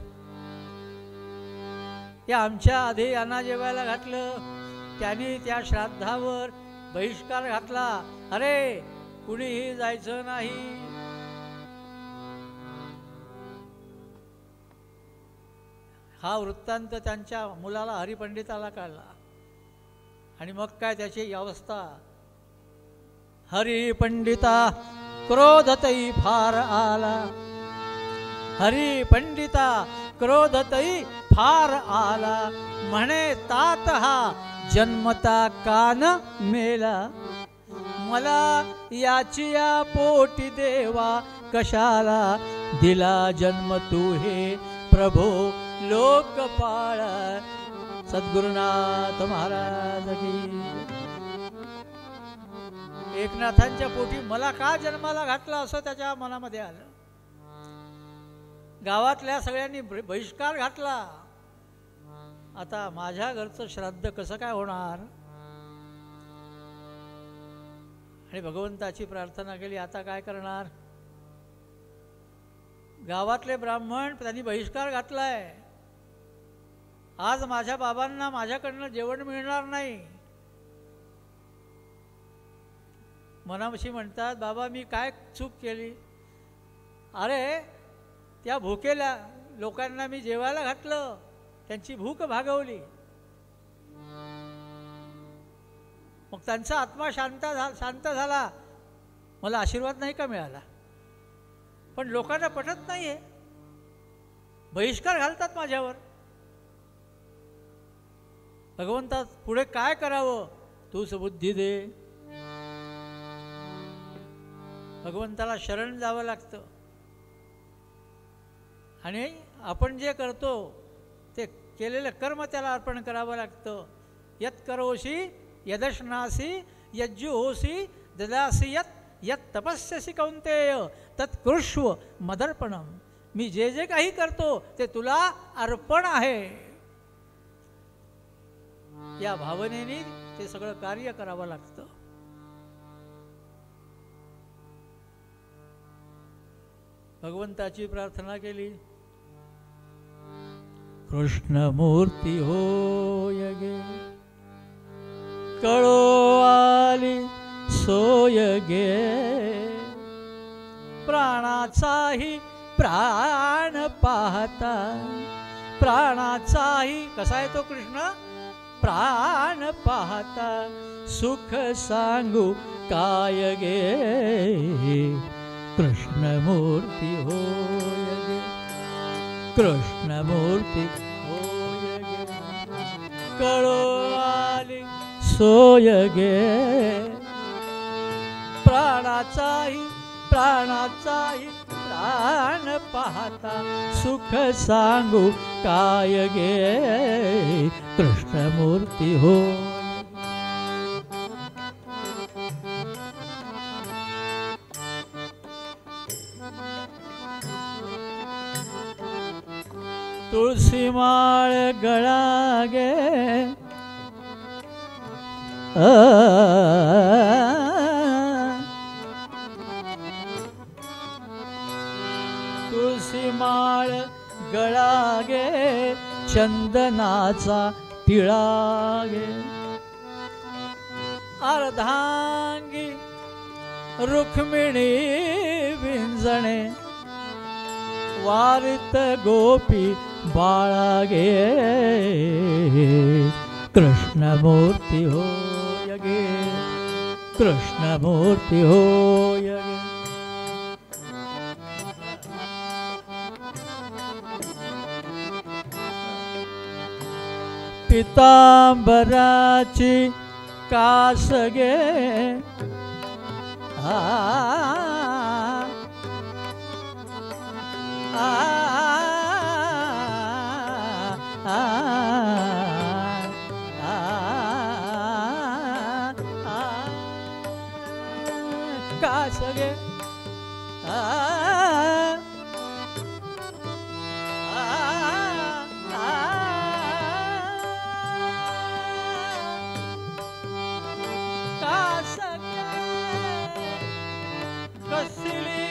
Speaker 2: या आमच्या आधी यांना जेवायला घातलं, त्यांनी त्या श्राद्धावर बहिष्कार घातला. अरे कुणीही जायचं नाही. हा वृत्तांत त्यांच्या मुलाला हरिपंडिताला कळला. आणि मग काय त्याची अवस्था. हरिपंडिता क्रोधतई फार आला, हरिपंडिता क्रोधतई फार आला, म्हणे तात हा जन्मता कान मेला, मला याची या पोटी देवा कशाला दिला जन्म तू हे प्रभो लोकपाळ. सद्गुरुनाथ महाराज की. एकनाथांच्या पोटी मला का जन्माला घातला असं त्याच्या मनामध्ये आलं. गावातल्या सगळ्यांनी बहिष्कार घातला. आता माझ्या घरचं श्राद्ध कसं काय होणार. आणि भगवंताची प्रार्थना केली, आता काय करणार. गावातले ब्राह्मण त्यांनी बहिष्कार घातलाय. आज माझ्या बाबांना माझ्याकडनं जेवण मिळणार नाही. मनाशी म्हणतात, बाबा मी काय चूक केली. अरे त्या भुकेल्या लोकांना मी जेवायला घातलं, त्यांची भूक भागवली, मग त्यांचा आत्मा शांत झाला, मला आशीर्वाद नाही का मिळाला. पण लोकांना पटत नाही आहे, बहिष्कार घालतात माझ्यावर. भगवंता पुढे काय करावं, तूच बुद्धी दे. भगवंताला शरण जावं लागतं. आणि आपण जे करतो ते केलेलं कर्म त्याला अर्पण करावं लागतं. यत् करोषि यदश्नासी यज्जुहोसी ददासी यत् तपस्यसी कौंतेय तत्कृष्व मदर्पणम. मी जे जे काही करतो ते तुला अर्पण आहे, या भावनेने ते सगळं कार्य करावं लागतं. भगवंताची प्रार्थना केली. कृष्णमूर्ती होय गे, कळो आली सोय गे. प्राणाचाही प्राण पाहता, प्राणाचाही कसा आहे तो कृष्ण, प्राण पाहता सुख सांगू काय गे. कृष्णमूर्ती होय गे, कृष्णमूर्ती होय गे, कळो आली सोय गे. प्राणाचाही प्राण पाहता सुख सांगू काय गे. कृष्णमूर्ती होय. तुळशी माळ गळा गे, तुळशी माळ गळा गे, चंदनाचा टिळा गे. अर्धांगी रुक्मिणी विंजणे, वारित गोपी बाळा गे. कृष्णमूर्ती होय गे, कृष्णमूर्ती होय गे. पितांबराची कास गे, कास गे. कसली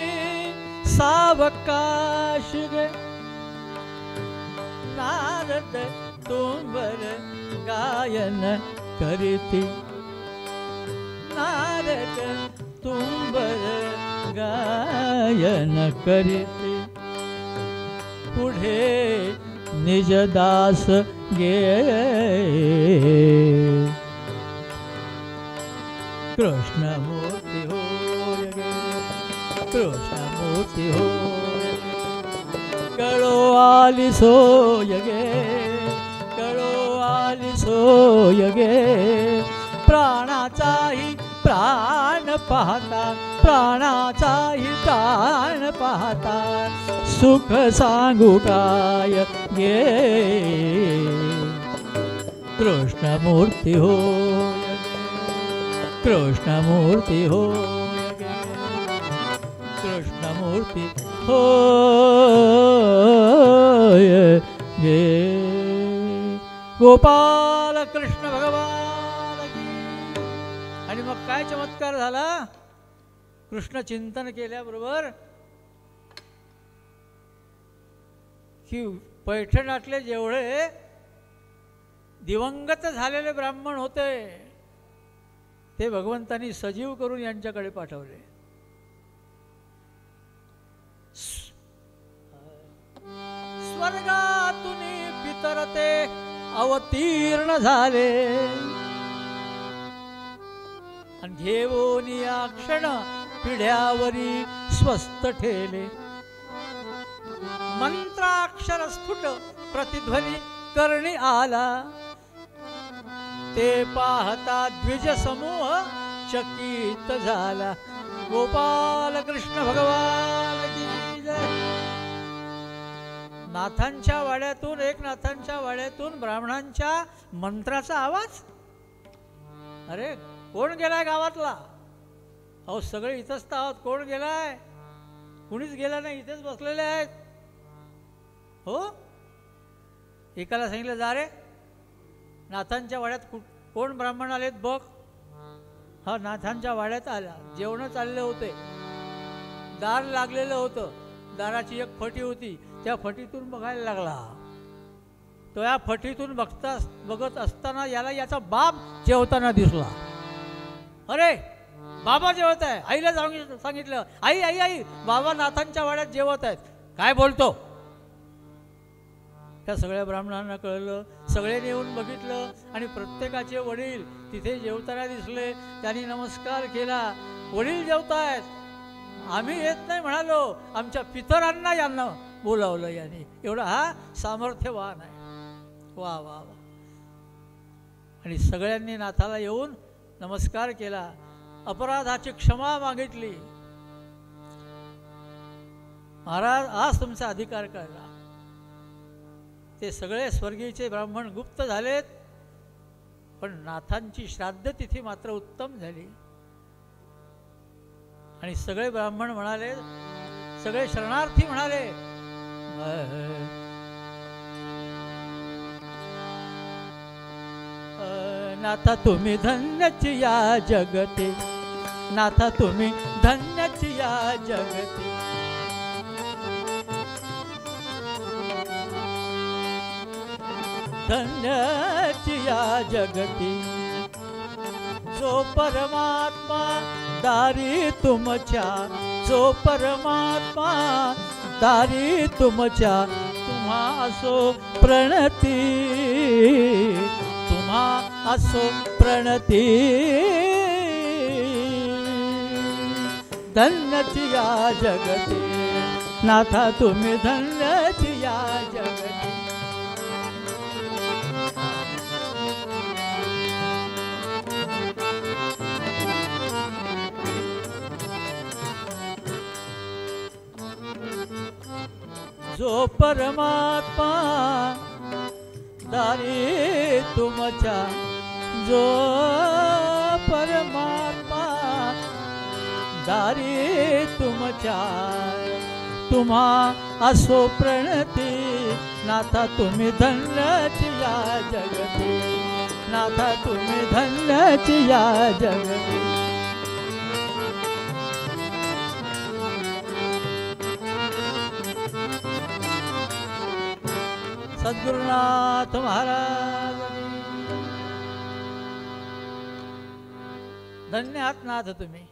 Speaker 2: सावकाश गे, नारद तुंबर गायन करीती. नारद तुंबर गायन करीती. पुढे निजदास गे. कृष्णमूर्ती होय गे, कृष्णमूर्ती होय गे. कळो आली सोय गे, कळो आली सोय गे. प्राणाचाही प्राण पाहता, प्राणाचाही प्राण पाहता सुख सांगू काय गे. कृष्णमूर्ती होय गे, कृष्णमूर्ती होय गे, कृष्णमूर्ती होय गे. गोपाल कृष्ण भगवान की. आणि मग काय चमत्कार झाला. कृष्ण चिंतन केल्याबरोबर की पैठणातले जेवढे दिवंगत झालेले ब्राह्मण होते ते भगवंतांनी सजीव करून यांच्याकडे पाठवले. स्वर्गातून पितर ते अवतीर्ण झाले आणि घेऊन या क्षण पिढ्यावरी स्वस्थ ठेले. मंत्राक्षर स्फुट प्रतिध्वनी करणी आला. ते पाहता द्विज समूह चकित झाला. गोपाल कृष्ण भगवान की जय. नाथांच्या वाड्यातून एकनाथांच्या वाड्यातून ब्राह्मणांच्या मंत्राचा आवाज. अरे कोण गेलाय गावातला. अहो सगळे इथंच तर आहोत. कोण गेलाय. कुणीच गेला नाही. इथेच बसलेले आहेत. हो एकाला सांगितलं जा रे नाथांच्या वाड्यात कोण ब्राह्मण आलेत बघ. हा नाथांच्या वाड्यात आला. जेवण चालले होते. दार लागलेलं होतं. दाराची एक फटी होती. त्या फटीतून बघायला लागला. तो या फटीतून बघत असताना याला याचा बाप जेवताना दिसला. अरे बाबा जेवत आहे. आईला सांगितलं आई आई आई बाबा नाथांच्या वाड्यात जेवत आहेत. काय बोलतो. त्या सगळ्या ब्राह्मणांना कळलं. सगळ्यांनी येऊन बघितलं आणि प्रत्येकाचे वडील तिथे जेवताना दिसले. त्यांनी नमस्कार केला. वडील जेवतायत. आम्ही येत नाही म्हणालो. आमच्या पितरांना यांना बोलावलं याने. एवढा हा सामर्थ्यवान आहे. वा वा वा. आणि सगळ्यांनी नाथाला येऊन नमस्कार केला. अपराधाची क्षमा मागितली. महाराज आज तुमचा अधिकार कळला. ते सगळे स्वर्गीयचे ब्राह्मण गुप्त झालेत. पण नाथांची श्राद्ध तिथी मात्र उत्तम झाली. आणि सगळे ब्राह्मण म्हणाले सगळे शरणार्थी म्हणाले नाथा तुम्ही धन्यची या जगते. नाथा तुम्ही धन्यची या जगते. धन्यची या जगती. जो परमात्मा दारी तुमच्या. जो परमात्मा दारी तुमच्या. तुम्हा असो प्रणती. तुम्हा असो प्रणती. धन्यची या जगती. नाथा तुम्ही धन्यची या जगती. जो परमात्मा दारी तुमच्या. जो परमात्मा दारी तुमच्या. तुम्हा असो प्रणती. नाथा तुम्ही धन्यची या जगती. नाथा तुम्ही धन्यची या जगती. सद्गुरुनाथ महाराज. धन्य आहात नाथ तुम्ही.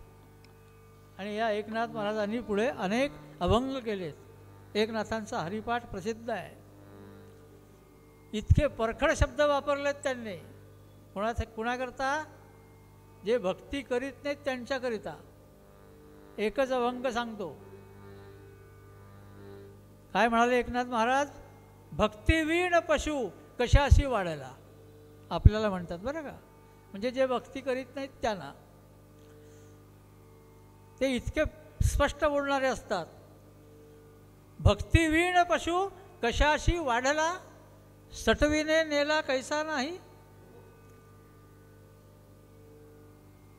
Speaker 2: आणि या एकनाथ महाराजांनी पुढे अनेक अभंग केलेत. एकनाथांचा हरिपाठ प्रसिद्ध आहे. इतके परखड शब्द वापरलेत त्यांनी. कुणाकरता जे भक्ती करीत नाहीत त्यांच्याकरिता. एकच अभंग सांगतो. काय म्हणाले एकनाथ महाराज. भक्तिवीण पशु कशाशी वाढायला. आपल्याला म्हणतात बरं का. म्हणजे जे भक्ती करीत नाहीत त्यांना. ते इतके स्पष्ट बोलणारे असतात. भक्तिवीण पशु कशाशी वाढला. सटवीने नेला कैसा नाही.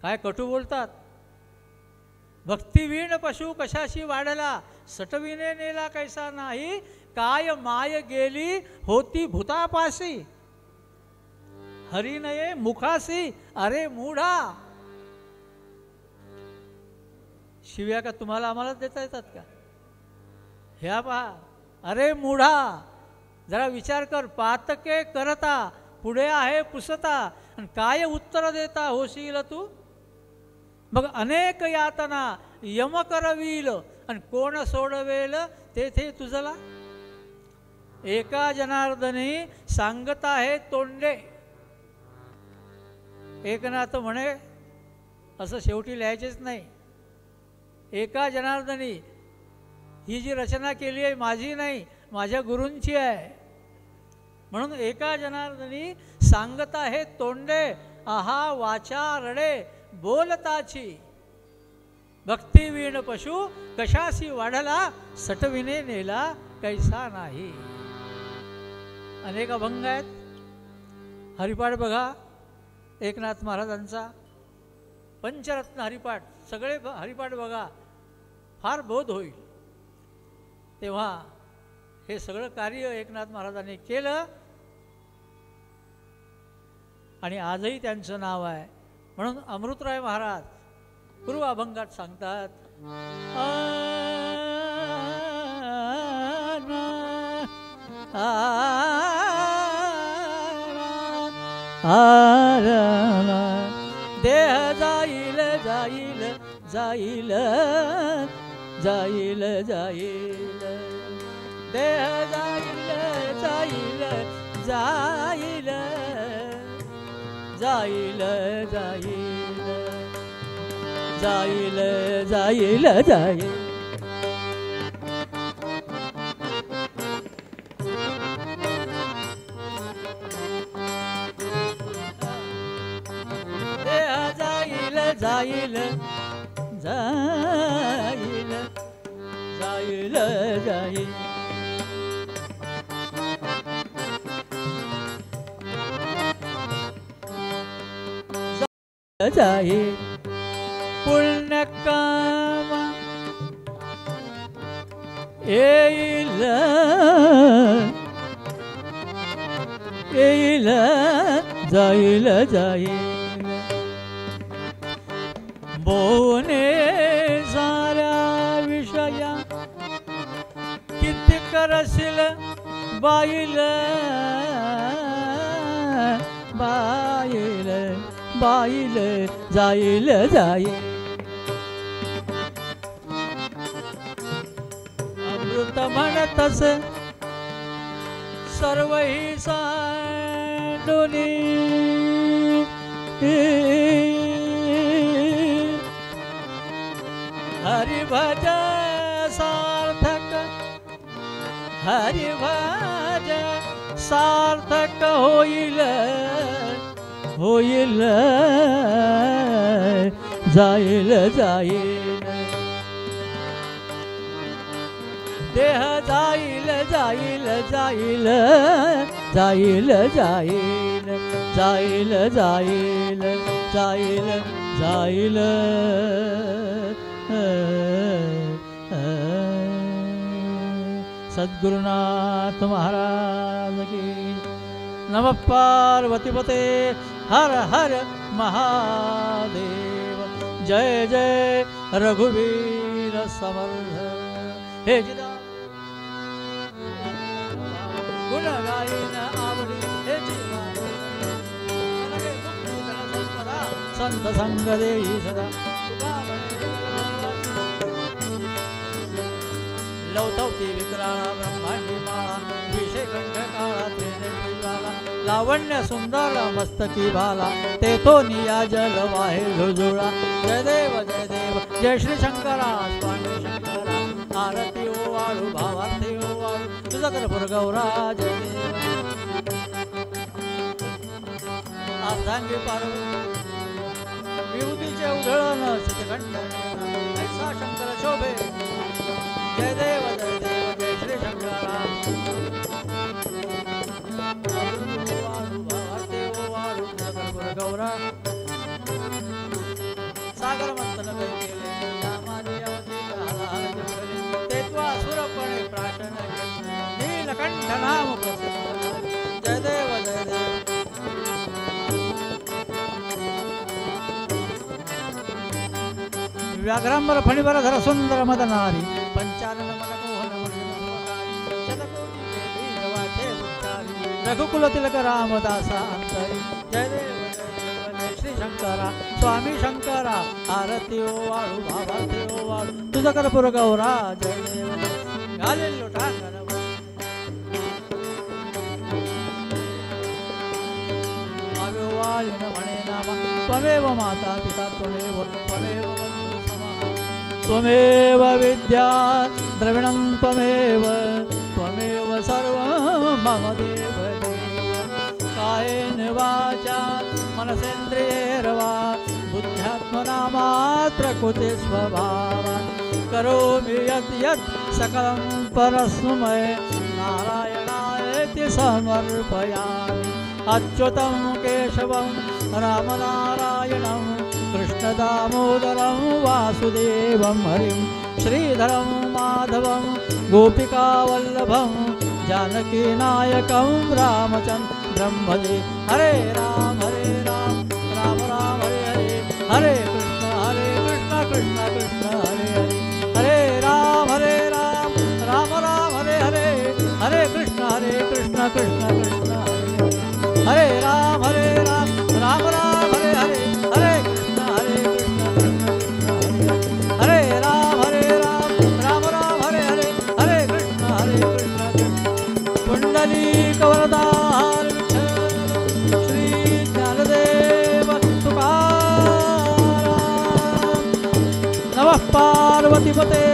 Speaker 2: काय कटू बोलतात. भक्तिवीण पशु कशाशी वाढला, सटविने नेला कैसा नाही, काय माय गेली होती भूतापासी, हरिनये मुखासी अरे मूढा. शिव्या का तुम्हाला आम्हाला देता येतात का? ह्या पहा, अरे मूढा, जरा विचार कर. पातके करता पुढे आहे पुसता, आणि काय उत्तर देता होशील तू. मग अनेक यातना यम करवील, आणि कोण सोडवेल तेथे तुझला. एका जनार्दनी सांगत आहे तोंडे. एकनाथ म्हणे असं शेवटी लिहायचेच नाही. एका जनार्दनी, ही जी रचना केली आहे माझी नाही, माझ्या गुरूंची आहे. म्हणून एका जनार्दनी सांगत आहे तोंडे, आहा वाचा रडे बोलताची. भक्तिवीण पशु कशासी वाढला, सटविने नेला कैसा नाही. अनेक अभंग आहेत. हरिपाठ बघा एकनाथ महाराजांचा, पंचरत्न हरिपाठ, सगळे हरिपाठ बघा, फार बोध होईल. तेव्हा हे सगळं कार्य एकनाथ महाराजांनी केलं, आणि आजही त्यांचं नाव आहे. म्हणून अमृतराय महाराज पूर्व अभंगात सांगतात, देह जाईल जाईल जाईल जाईल जाईल, देह जाईल जाईल जाईल जाईल जाईल जाईल जाईल जाईल. देह जाईल जाईल जाईल जाईल जाईल. जाईल पुण्य काम येईल येईल जाईल जाईल. बोने साऱ्या विषया किती करशील बाईल बाईल बाईल जाईल जाईल. अमृत म्हणतस सर्वही सांडुनी, हरिभज सार्थक हरिभज सार्थक होईल होईल जाईल जाईल. देह जाईल जाईल जाईल जाईल जाईल जाईल जाईल जाईल जाईल. सद्गुरुनाथ महाराज की. नमः पार्वतीपते हर हर महादेव. जय जय रघुवीर समर्थ. हे जिदा गुण गायन आवडी हे संत संग देई सदा. लवतवती विक्राळा ब्रह्मांडी माळा, विषय कंठ काळा त्रिनेत्रीवाला, लावण्य सुंदर मस्तकी भाला, ते तो निया जल वाहे झुळझुळा. जय देव जय श्री शंकरा स्वामी शंकरा. आरती ओ वाळू भावार्थी ओ वाळू तुझा कर्पूर गौरा. जय देव अर्धांगी पार्वती विभूतीचे उधळण शितकंठ ऐसा शंकर शोभे. जय देव जय श्री शंकरा. वाळू भावार्थी ओ वाळू तुझा कर्पूर गौरा. सागर मंथन केले नामाने अवधीत हलाहल जपले ते त्वा सुरपणे प्राशन केले नीलकंठ नाम प्रसिद्ध जय देव जय देव व्याघ्रांबर फणीवर धर सुंदर मदनारी पंचानन मनमोहन शतकोटी देवी जवाचे उच्चारी रघुकुल तिलक रामदासा अंतरी जय देव जय श्री शंकरा स्वामी शंकरा आरती ओ वाळू भावार्थी ओ वाळू तुझ कर्पूर गौरा जय देव घालेल लोटांगण वाळीन म्हणे नाम त्वमेव माता पिता त्वमेव त्वमेव त्वमेव विद्या द्रविणं त्वमेव त्वमेव सर्वं मम देव कायेन वाचा मनसेन्द्रियैर्वा बुद्ध्यात्मना मात्र कृते स्वभावान् करोमि यत् यत् सकलं परस्मै नारायणायेति समर्पयामि अच्युतं केशवं रामनारायणं कृष्णदामोदरं वासुदेवं हरिं श्रीधरं माधवं गोपिकावल्लभं जानकीनायकं रामचन्द्रं भजे हरे राम राम राम हरे हरे हरे कृष्ण कृष्ण कृष्ण हरे हरे हरे राम राम राम हरे हरे हरे कृष्ण कृष्ण कृष्ण हरे हरे राम राम राम हरे हरे हरे कृष्ण कृष्ण कृष्ण हरे राम राम राम हरे हरे हरे कृष्ण कुंडलीक वरदार श्री ज्ञानदेव तुकाराम नमः पार्वतीपते